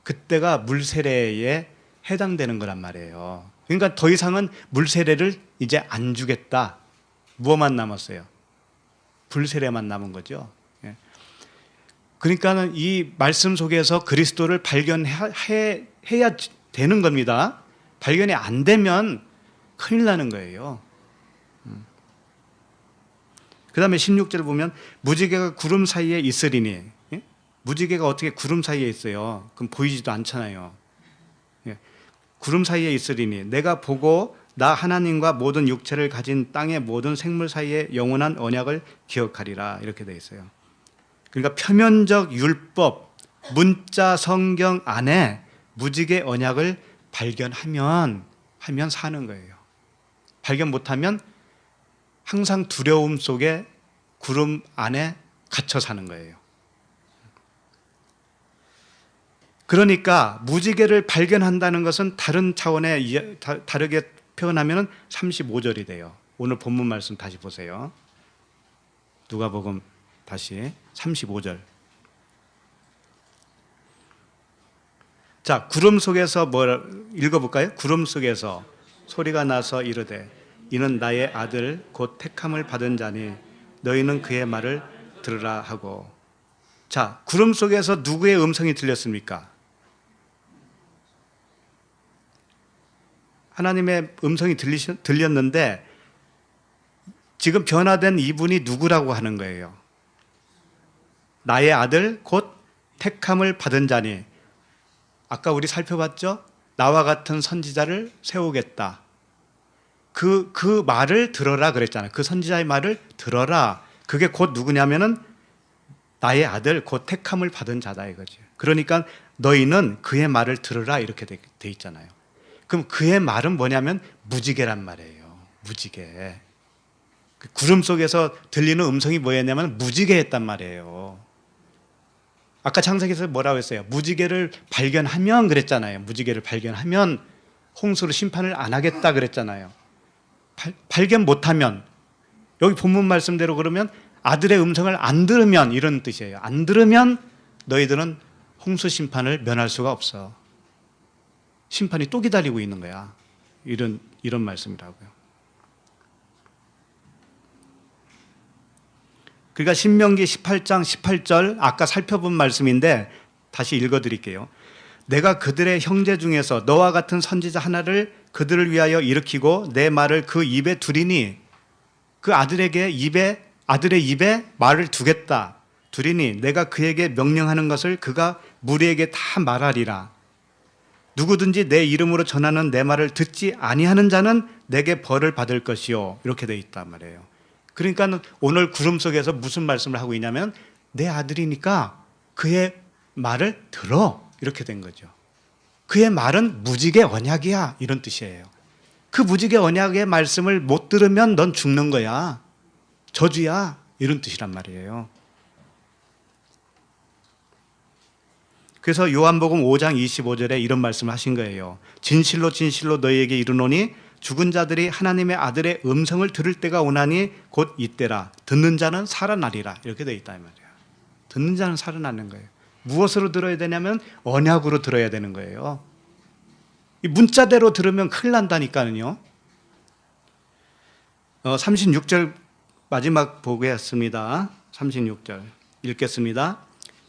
Speaker 1: 그때가 물세례에 해당되는 거란 말이에요. 그러니까 더 이상은 물세례를 이제 안 주겠다. 무엇만 남았어요? 불세례만 남은 거죠. 그러니까 이 말씀 속에서 그리스도를 발견해야 되는 겁니다. 발견이 안 되면 큰일 나는 거예요. 그 다음에 16절 보면 무지개가 구름 사이에 있으리니, 무지개가 어떻게 구름 사이에 있어요? 그럼 보이지도 않잖아요. 구름 사이에 있으리니 내가 보고 나 하나님과 모든 육체를 가진 땅의 모든 생물 사이에 영원한 언약을 기억하리라, 이렇게 되어 있어요. 그러니까 표면적 율법, 문자 성경 안에 무지개 언약을 발견하면 사는 거예요. 발견 못하면 항상 두려움 속에 구름 안에 갇혀 사는 거예요. 그러니까 무지개를 발견한다는 것은 다른 차원의 다르게 표현하면 35절이 돼요. 오늘 본문 말씀 다시 보세요. 누가복음 다시 35절. 자, 구름 속에서 뭘 읽어볼까요? 구름 속에서 소리가 나서 이르되 이는 나의 아들 곧 택함을 받은 자니 너희는 그의 말을 들으라 하고. 자, 구름 속에서 누구의 음성이 들렸습니까? 하나님의 음성이 들렸는데 지금 변화된 이분이 누구라고 하는 거예요? 나의 아들 곧 택함을 받은 자니. 아까 우리 살펴봤죠? 나와 같은 선지자를 세우겠다. 그 말을 들어라 그랬잖아요. 그 선지자의 말을 들어라. 그게 곧 누구냐면은 나의 아들 곧 택함을 받은 자다 이거죠. 그러니까 너희는 그의 말을 들으라 이렇게 돼 있잖아요. 그럼 그의 말은 뭐냐면 무지개란 말이에요. 무지개. 그 구름 속에서 들리는 음성이 뭐였냐면 무지개였단 말이에요. 아까 창세기에서 뭐라고 했어요? 무지개를 발견하면 그랬잖아요. 무지개를 발견하면 홍수로 심판을 안 하겠다 그랬잖아요. 발견 못하면, 여기 본문 말씀대로 그러면 아들의 음성을 안 들으면 이런 뜻이에요. 안 들으면 너희들은 홍수 심판을 면할 수가 없어. 심판이 또 기다리고 있는 거야. 이런 말씀이라고요. 그러니까 신명기 18장 18절 아까 살펴본 말씀인데 다시 읽어드릴게요. 내가 그들의 형제 중에서 너와 같은 선지자 하나를 그들을 위하여 일으키고 내 말을 그 입에 두리니, 그 아들의 입에 말을 두겠다. 두리니 내가 그에게 명령하는 것을 그가 무리에게 다 말하리라. 누구든지 내 이름으로 전하는 내 말을 듣지 아니하는 자는 내게 벌을 받을 것이요. 이렇게 돼 있단 말이에요. 그러니까 오늘 구름 속에서 무슨 말씀을 하고 있냐면 내 아들이니까 그의 말을 들어. 이렇게 된 거죠. 그의 말은 무지개 언약이야. 이런 뜻이에요. 그 무지개 언약의 말씀을 못 들으면 넌 죽는 거야. 저주야. 이런 뜻이란 말이에요. 그래서 요한복음 5장 25절에 이런 말씀을 하신 거예요. 진실로 진실로 너희에게 이르노니 죽은 자들이 하나님의 아들의 음성을 들을 때가 오나니 곧 이때라. 듣는 자는 살아나리라. 이렇게 되어 있다 이 말이에요. 듣는 자는 살아나는 거예요. 무엇으로 들어야 되냐면 언약으로 들어야 되는 거예요. 이 문자대로 들으면 큰일 난다니까요. 36절 마지막 보겠습니다. 36절 읽겠습니다.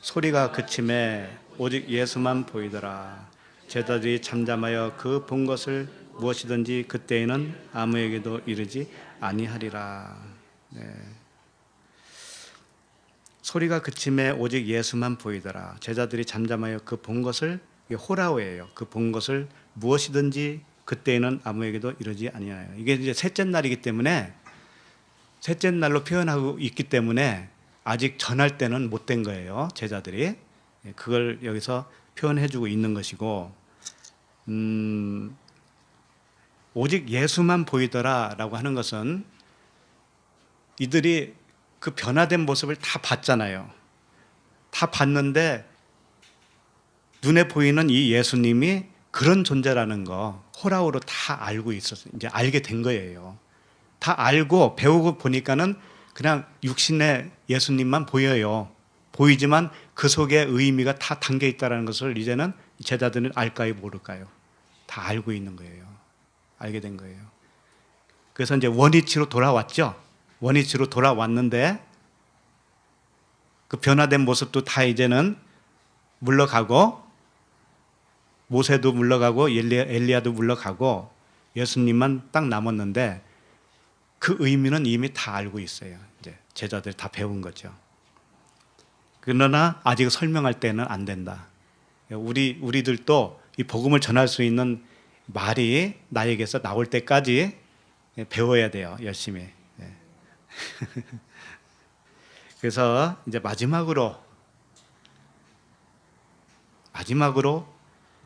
Speaker 1: 소리가 그침에 오직 예수만 보이더라. 제자들이 잠잠하여 그 본 것을 무엇이든지 그때에는 아무에게도 이르지 아니하리라. 네. 소리가 그침에 오직 예수만 보이더라. 제자들이 잠잠하여 그 본 것을, 이게 호라오예요. 그 본 것을 무엇이든지 그때에는 아무에게도 이르지 아니하여. 이게 이제 셋째 날이기 때문에, 셋째 날로 표현하고 있기 때문에 아직 전할 때는 못 된 거예요. 제자들이. 그걸 여기서 표현해주고 있는 것이고, 오직 예수만 보이더라라고 하는 것은 이들이 그 변화된 모습을 다 봤잖아요. 다 봤는데 눈에 보이는 이 예수님이 그런 존재라는 거 호라우로 다 알고 있었어요. 이제 알게 된 거예요. 다 알고 배우고 보니까는 그냥 육신의 예수님만 보여요. 보이지만 그 속에 의미가 다 담겨 있다는 것을 이제는 제자들은 알까요, 모를까요? 다 알고 있는 거예요. 알게 된 거예요. 그래서 이제 원위치로 돌아왔죠. 원위치로 돌아왔는데 그 변화된 모습도 다 이제는 물러가고, 모세도 물러가고 엘리야도 물러가고 예수님만 딱 남았는데 그 의미는 이미 다 알고 있어요. 이제 제자들 다 배운 거죠. 그러나 아직 설명할 때는 안 된다. 우리들도 이 복음을 전할 수 있는 말이 나에게서 나올 때까지 배워야 돼요. 열심히. 그래서 이제 마지막으로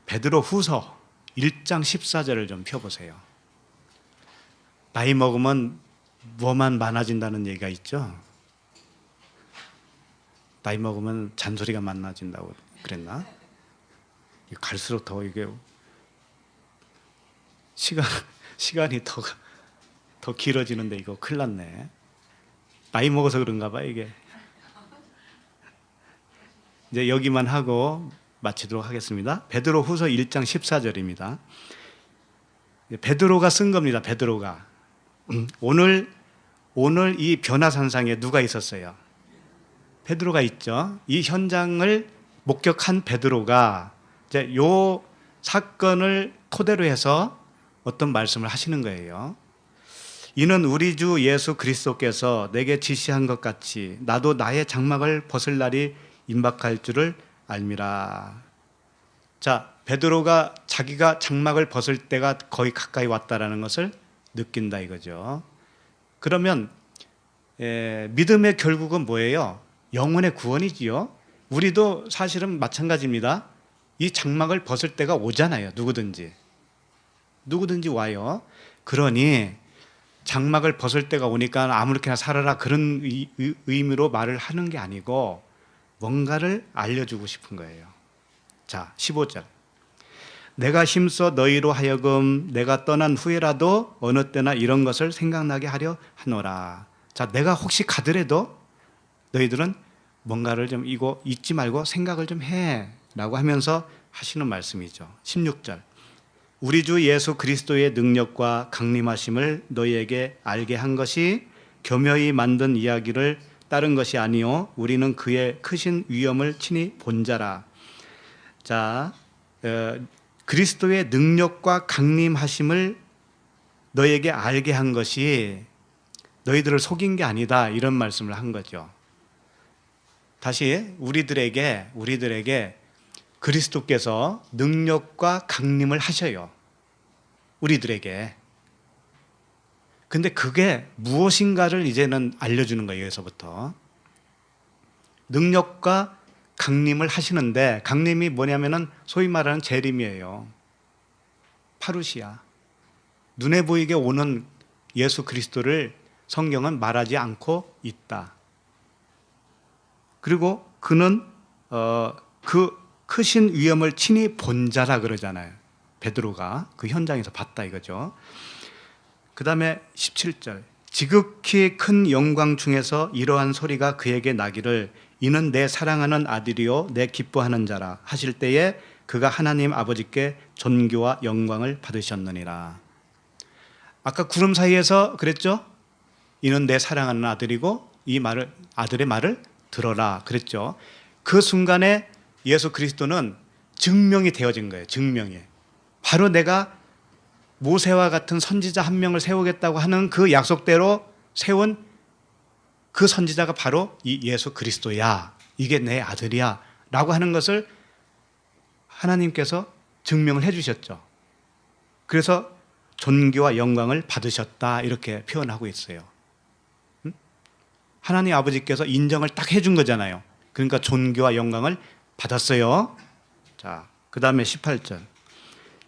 Speaker 1: 베드로 후서 1장 14절을 좀 펴보세요. 나이 먹으면 뭐만 많아진다는 얘기가 있죠. 나이 먹으면 잔소리가 많아진다고 그랬나? 갈수록 더 이게 시간이 더 길어지는데 이거 큰일 났네. 나이 먹어서 그런가 봐 이게. 이제 여기만 하고 마치도록 하겠습니다. 베드로후서 1장 14절입니다. 베드로가 쓴 겁니다. 베드로가. 오늘 이 변화산상에 누가 있었어요? 베드로가 있죠. 이 현장을 목격한 베드로가 이제 요 사건을 토대로 해서 어떤 말씀을 하시는 거예요. 이는 우리 주 예수 그리스도께서 내게 지시한 것 같이 나도 나의 장막을 벗을 날이 임박할 줄을 알미라. 자, 베드로가 자기가 장막을 벗을 때가 거의 가까이 왔다라는 것을 느낀다 이거죠. 그러면 믿음의 결국은 뭐예요? 영혼의 구원이지요. 우리도 사실은 마찬가지입니다. 이 장막을 벗을 때가 오잖아요. 누구든지 와요. 그러니 장막을 벗을 때가 오니까 아무렇게나 살아라 그런 의미로 말을 하는 게 아니고 뭔가를 알려주고 싶은 거예요. 자, 15절. 내가 힘써 너희로 하여금 내가 떠난 후에라도 어느 때나 이런 것을 생각나게 하려 하노라. 자, 내가 혹시 가더라도 너희들은 뭔가를 좀 이거 잊지 말고 생각을 좀 해 라고 하면서 하시는 말씀이죠. 16절. 우리 주 예수 그리스도의 능력과 강림하심을 너희에게 알게 한 것이 교묘히 만든 이야기를 따른 것이 아니요 우리는 그의 크신 위엄을 친히 본 자라. 자, 그리스도의 능력과 강림하심을 너희에게 알게 한 것이 너희들을 속인 게 아니다 이런 말씀을 한 거죠. 다시 우리들에게 그리스도께서 능력과 강림을 하셔요. 우리들에게. 근데 그게 무엇인가를 이제는 알려주는 거예요. 여기서부터. 능력과 강림을 하시는데 강림이 뭐냐면은 소위 말하는 재림이에요. 파루시아. 눈에 보이게 오는 예수 그리스도를 성경은 말하지 않고 있다. 그리고 그는 그 크신 위엄을 친히 본 자라 그러잖아요. 베드로가 그 현장에서 봤다 이거죠. 그 다음에 17절. 지극히 큰 영광 중에서 이러한 소리가 그에게 나기를 이는 내 사랑하는 아들이요 내 기뻐하는 자라 하실 때에 그가 하나님 아버지께 존귀와 영광을 받으셨느니라. 아까 구름 사이에서 그랬죠? 이는 내 사랑하는 아들이고 이 말을 아들의 말을 들어라 그랬죠. 그 순간에 예수 그리스도는 증명이 되어진 거예요. 증명이. 바로 내가 모세와 같은 선지자 한 명을 세우겠다고 하는 그 약속대로 세운 그 선지자가 바로 이 예수 그리스도야. 이게 내 아들이야. 라고 하는 것을 하나님께서 증명을 해 주셨죠. 그래서 존귀와 영광을 받으셨다. 이렇게 표현하고 있어요. 하나님 아버지께서 인정을 딱 해준 거잖아요. 그러니까 존귀와 영광을 받았어요. 자, 그 다음에 18절.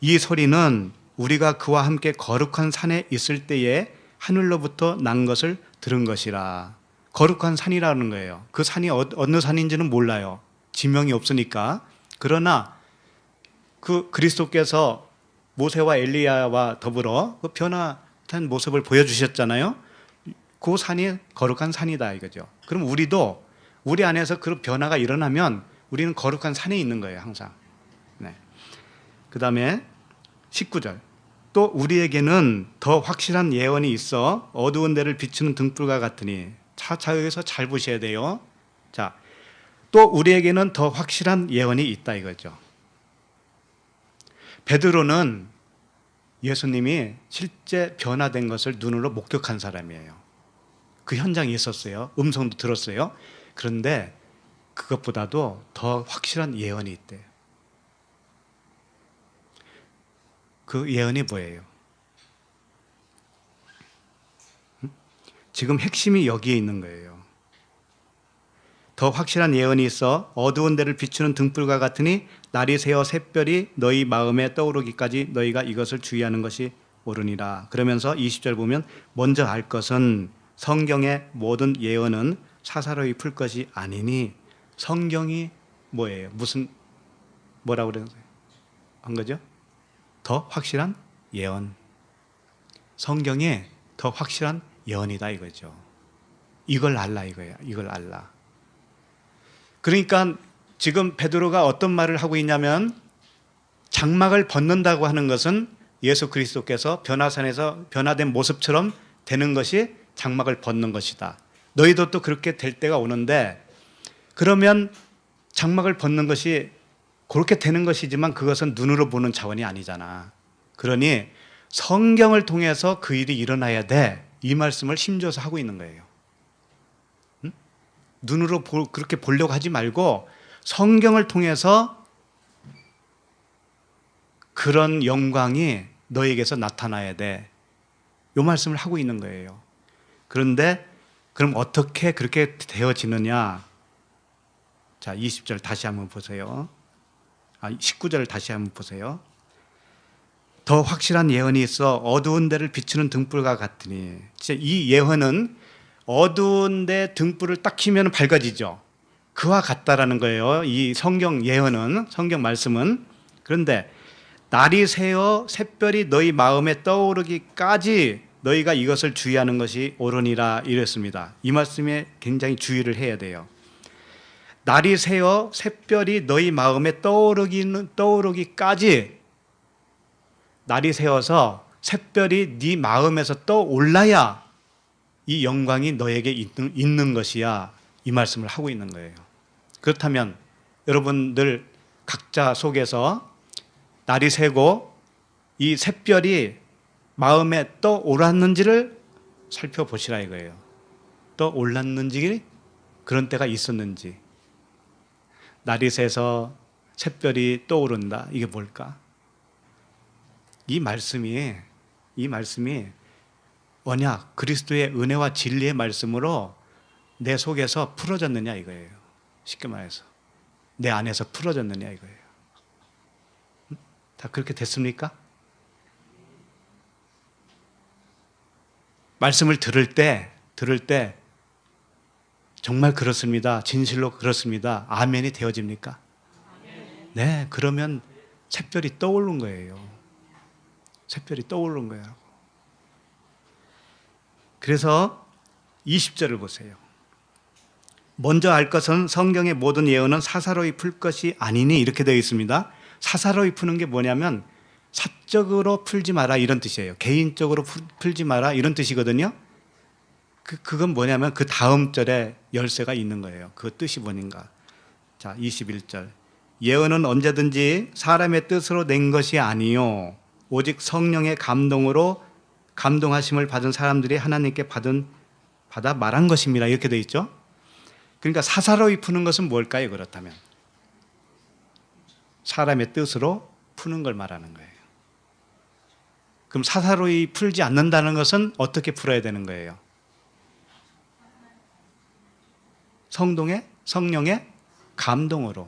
Speaker 1: 이 소리는 우리가 그와 함께 거룩한 산에 있을 때에 하늘로부터 난 것을 들은 것이라. 거룩한 산이라는 거예요. 그 산이 어느 산인지는 몰라요. 지명이 없으니까. 그러나 그 그리스도께서 모세와 엘리야와 더불어 그 변화된 모습을 보여주셨잖아요. 그 산이 거룩한 산이다 이거죠. 그럼 우리도 우리 안에서 그 변화가 일어나면 우리는 거룩한 산에 있는 거예요. 항상. 네. 그 다음에 19절. 또 우리에게는 더 확실한 예언이 있어 어두운 데를 비추는 등불과 같으니 자 여기서 잘 보셔야 돼요. 자, 또 우리에게는 더 확실한 예언이 있다 이거죠. 베드로는 예수님이 실제 변화된 것을 눈으로 목격한 사람이에요. 그 현장에 있었어요. 음성도 들었어요. 그런데 그것보다도 더 확실한 예언이 있대요. 그 예언이 뭐예요? 지금 핵심이 여기에 있는 거예요. 더 확실한 예언이 있어 어두운 데를 비추는 등불과 같으니 날이 새어 샛별이 너희 마음에 떠오르기까지 너희가 이것을 주의하는 것이 옳으니라. 그러면서 20절 보면 먼저 알 것은 성경의 모든 예언은 사사로이 풀 것이 아니니 성경이 뭐예요? 뭐라고 그러는 거예요? 거죠? 더 확실한 예언. 성경에 더 확실한 예언이다 이거죠. 이걸 알라 이거예요. 이걸 알라. 그러니까 지금 베드로가 어떤 말을 하고 있냐면 장막을 벗는다고 하는 것은 예수 그리스도께서 변화산에서 변화된 모습처럼 되는 것이 장막을 벗는 것이다. 너희도 또 그렇게 될 때가 오는데 그러면 장막을 벗는 것이 그렇게 되는 것이지만 그것은 눈으로 보는 차원이 아니잖아. 그러니 성경을 통해서 그 일이 일어나야 돼. 이 말씀을 힘줘서 하고 있는 거예요. 응? 눈으로 그렇게 보려고 하지 말고 성경을 통해서 그런 영광이 너에게서 나타나야 돼. 이 말씀을 하고 있는 거예요. 그런데 그럼 어떻게 그렇게 되어지느냐? 자, 20절 다시 한번 보세요. 19절 다시 한번 보세요. 더 확실한 예언이 있어 어두운 데를 비추는 등불과 같으니. 진짜 이 예언은 어두운 데 등불을 딱 켜면 밝아지죠. 그와 같다라는 거예요. 이 성경 예언은, 성경 말씀은. 그런데 날이 새어 샛별이 너희 마음에 떠오르기까지 너희가 이것을 주의하는 것이 옳으니라 이랬습니다. 이 말씀에 굉장히 주의를 해야 돼요. 날이 새어 샛별이 너희 마음에 떠오르기까지, 날이 새어서 샛별이 네 마음에서 떠올라야 이 영광이 너에게 있는 것이야. 이 말씀을 하고 있는 거예요. 그렇다면 여러분들 각자 속에서 날이 새고 이 샛별이 마음에 떠올랐는지를 살펴보시라 이거예요. 떠올랐는지, 그런 때가 있었는지. 날이 새서 샛별이 떠오른다. 이게 뭘까? 이 말씀이 언약, 그리스도의 은혜와 진리의 말씀으로 내 속에서 풀어졌느냐 이거예요. 쉽게 말해서 내 안에서 풀어졌느냐 이거예요. 다 그렇게 됐습니까? 말씀을 들을 때 정말 그렇습니다. 진실로 그렇습니다. 아멘이 되어집니까? 네, 그러면 샛별이 떠오른 거예요. 샛별이 떠오른 거예요. 그래서 20절을 보세요. 먼저 알 것은 성경의 모든 예언은 사사로이 풀 것이 아니니, 이렇게 되어 있습니다. 사사로이 푸는 게 뭐냐면 사적으로 풀지 마라 이런 뜻이에요. 개인적으로 풀지 마라 이런 뜻이거든요. 그건 뭐냐면 그 다음 절에 열쇠가 있는 거예요. 그 뜻이 뭔가. 자, 21절. 예언은 언제든지 사람의 뜻으로 낸 것이 아니요 오직 성령의 감동으로 감동하심을 받은 사람들이 하나님께 받아 말한 것입니다. 이렇게 되어 있죠. 그러니까 사사로이 푸는 것은 뭘까요? 그렇다면 사람의 뜻으로 푸는 걸 말하는 거예요. 그럼 사사로이 풀지 않는다는 것은 어떻게 풀어야 되는 거예요? 성령의 감동으로.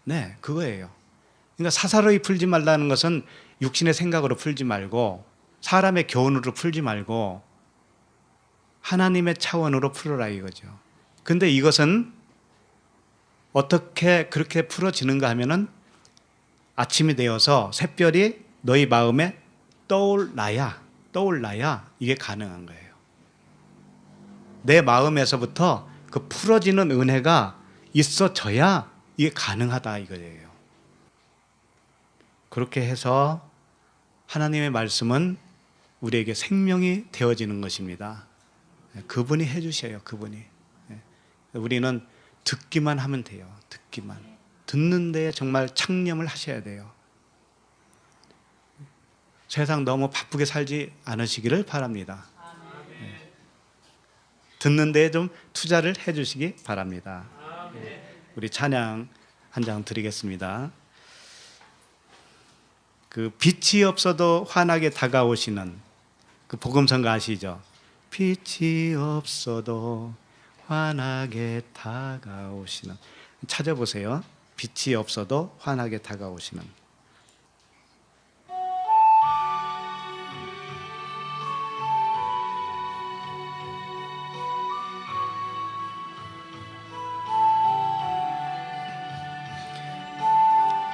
Speaker 1: 네, 그거예요. 그러니까 사사로이 풀지 말라는 것은 육신의 생각으로 풀지 말고 사람의 교훈으로 풀지 말고 하나님의 차원으로 풀어라 이거죠. 근데 이것은 어떻게 그렇게 풀어지는가 하면은 아침이 되어서 샛별이 너희 마음에 떠올라야 이게 가능한 거예요. 내 마음에서부터 그 풀어지는 은혜가 있어져야 이게 가능하다 이거예요. 그렇게 해서 하나님의 말씀은 우리에게 생명이 되어지는 것입니다. 그분이 해주셔요. 그분이. 우리는 듣기만 하면 돼요. 듣기만. 듣는 데에 정말 창념을 하셔야 돼요. 세상 너무 바쁘게 살지 않으시기를 바랍니다. 듣는 데에 좀 투자를 해주시기 바랍니다. 우리 찬양 한 장 드리겠습니다. 그 빛이 없어도 환하게 다가오시는 그 복음성가 아시죠? 빛이 없어도 환하게 다가오시는. 찾아보세요. 빛이 없어도 환하게 다가오시는.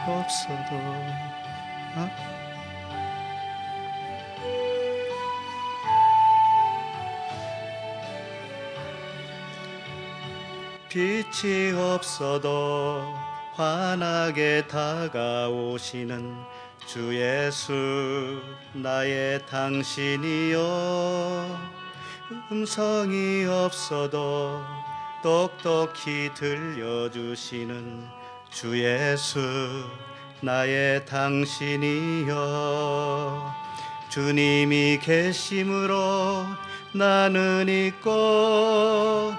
Speaker 1: 없어도 빛이 없어도 환하게 다가오시는 주 예수 나의 당신이여, 음성이 없어도 똑똑히 들려주시는 주 예수 나의 당신이여, 주님이 계심으로 나는 있고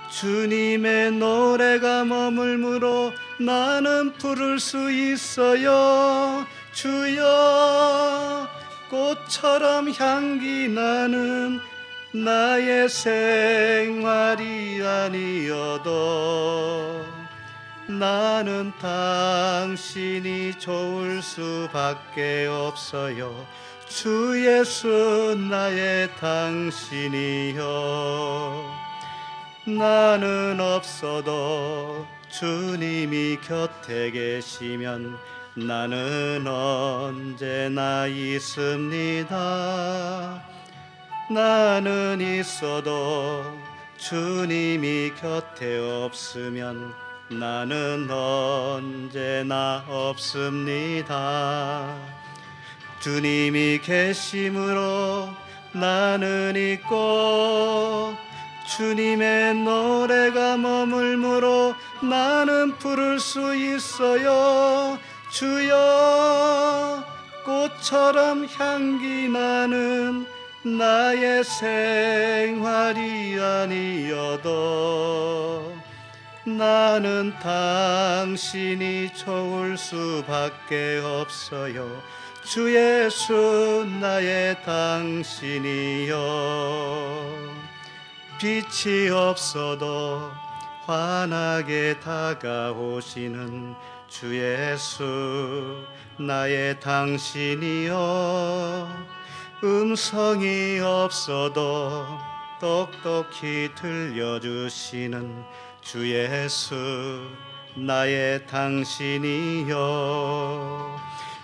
Speaker 1: 주님의 노래가 머물므로 나는 부를 수 있어요. 주여, 꽃처럼 향기 나는 나의 생활이 아니어도 나는 당신이 좋을 수밖에 없어요. 주 예수 나의 당신이요, 나는 없어도 주님이 곁에 계시면 나는 언제나 있습니다. 나는 있어도 주님이 곁에 없으면 나는 언제나 없습니다. 주님이 계심으로 나는 있고 주님의 노래가 머물므로 나는 부를 수 있어요. 주여, 꽃처럼 향기 나는 나의 생활이 아니어도 나는 당신이 좋을 수밖에 없어요. 주 예수 나의 당신이요, 빛이 없어도 환하게 다가오시는 주 예수 나의 당신이여, 음성이 없어도 똑똑히 들려주시는 주 예수 나의 당신이여,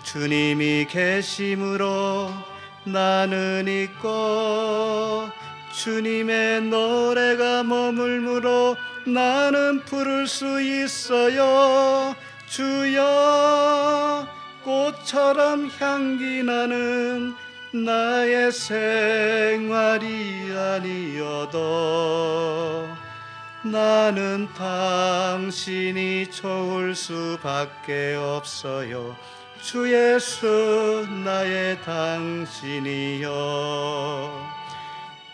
Speaker 1: 주님이 계심으로 나는 있고 주님의 노래가 머물므로 나는 부를 수 있어요. 주여, 꽃처럼 향기 나는 나의 생활이 아니어도 나는 당신이 좋을 수밖에 없어요. 주 예수 나의 당신이요,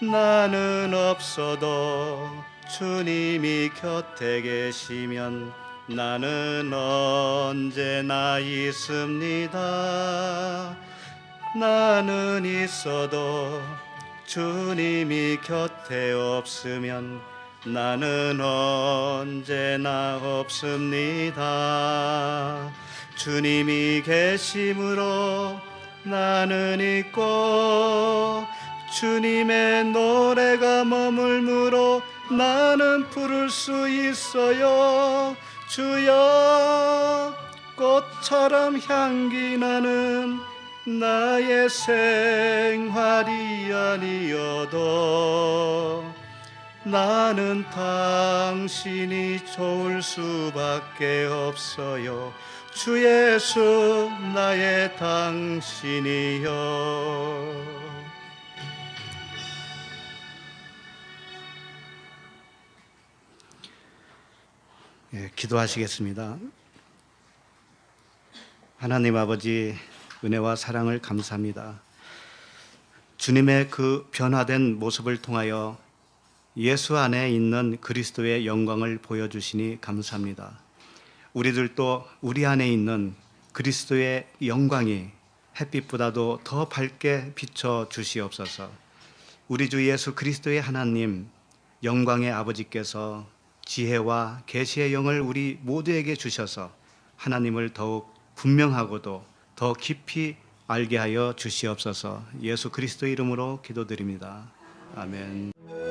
Speaker 1: 나는 없어도 주님이 곁에 계시면 나는 언제나 있습니다. 나는 있어도 주님이 곁에 없으면 나는 언제나 없습니다. 주님이 계심으로 나는 있고 주님의 노래가 머물므로 나는 부를 수 있어요. 주여, 꽃처럼 향기 나는 나의 생활이 아니어도 나는 당신이 좋을 수밖에 없어요. 주 예수 나의 당신이요. 기도하시겠습니다. 하나님 아버지, 은혜와 사랑을 감사합니다. 주님의 그 변화된 모습을 통하여 예수 안에 있는 그리스도의 영광을 보여주시니 감사합니다. 우리들도 우리 안에 있는 그리스도의 영광이 햇빛보다도 더 밝게 비춰 주시옵소서. 우리 주 예수 그리스도의 하나님, 영광의 아버지께서 지혜와 계시의 영을 우리 모두에게 주셔서 하나님을 더욱 분명하고도 더 깊이 알게 하여 주시옵소서. 예수 그리스도 이름으로 기도드립니다. 아멘.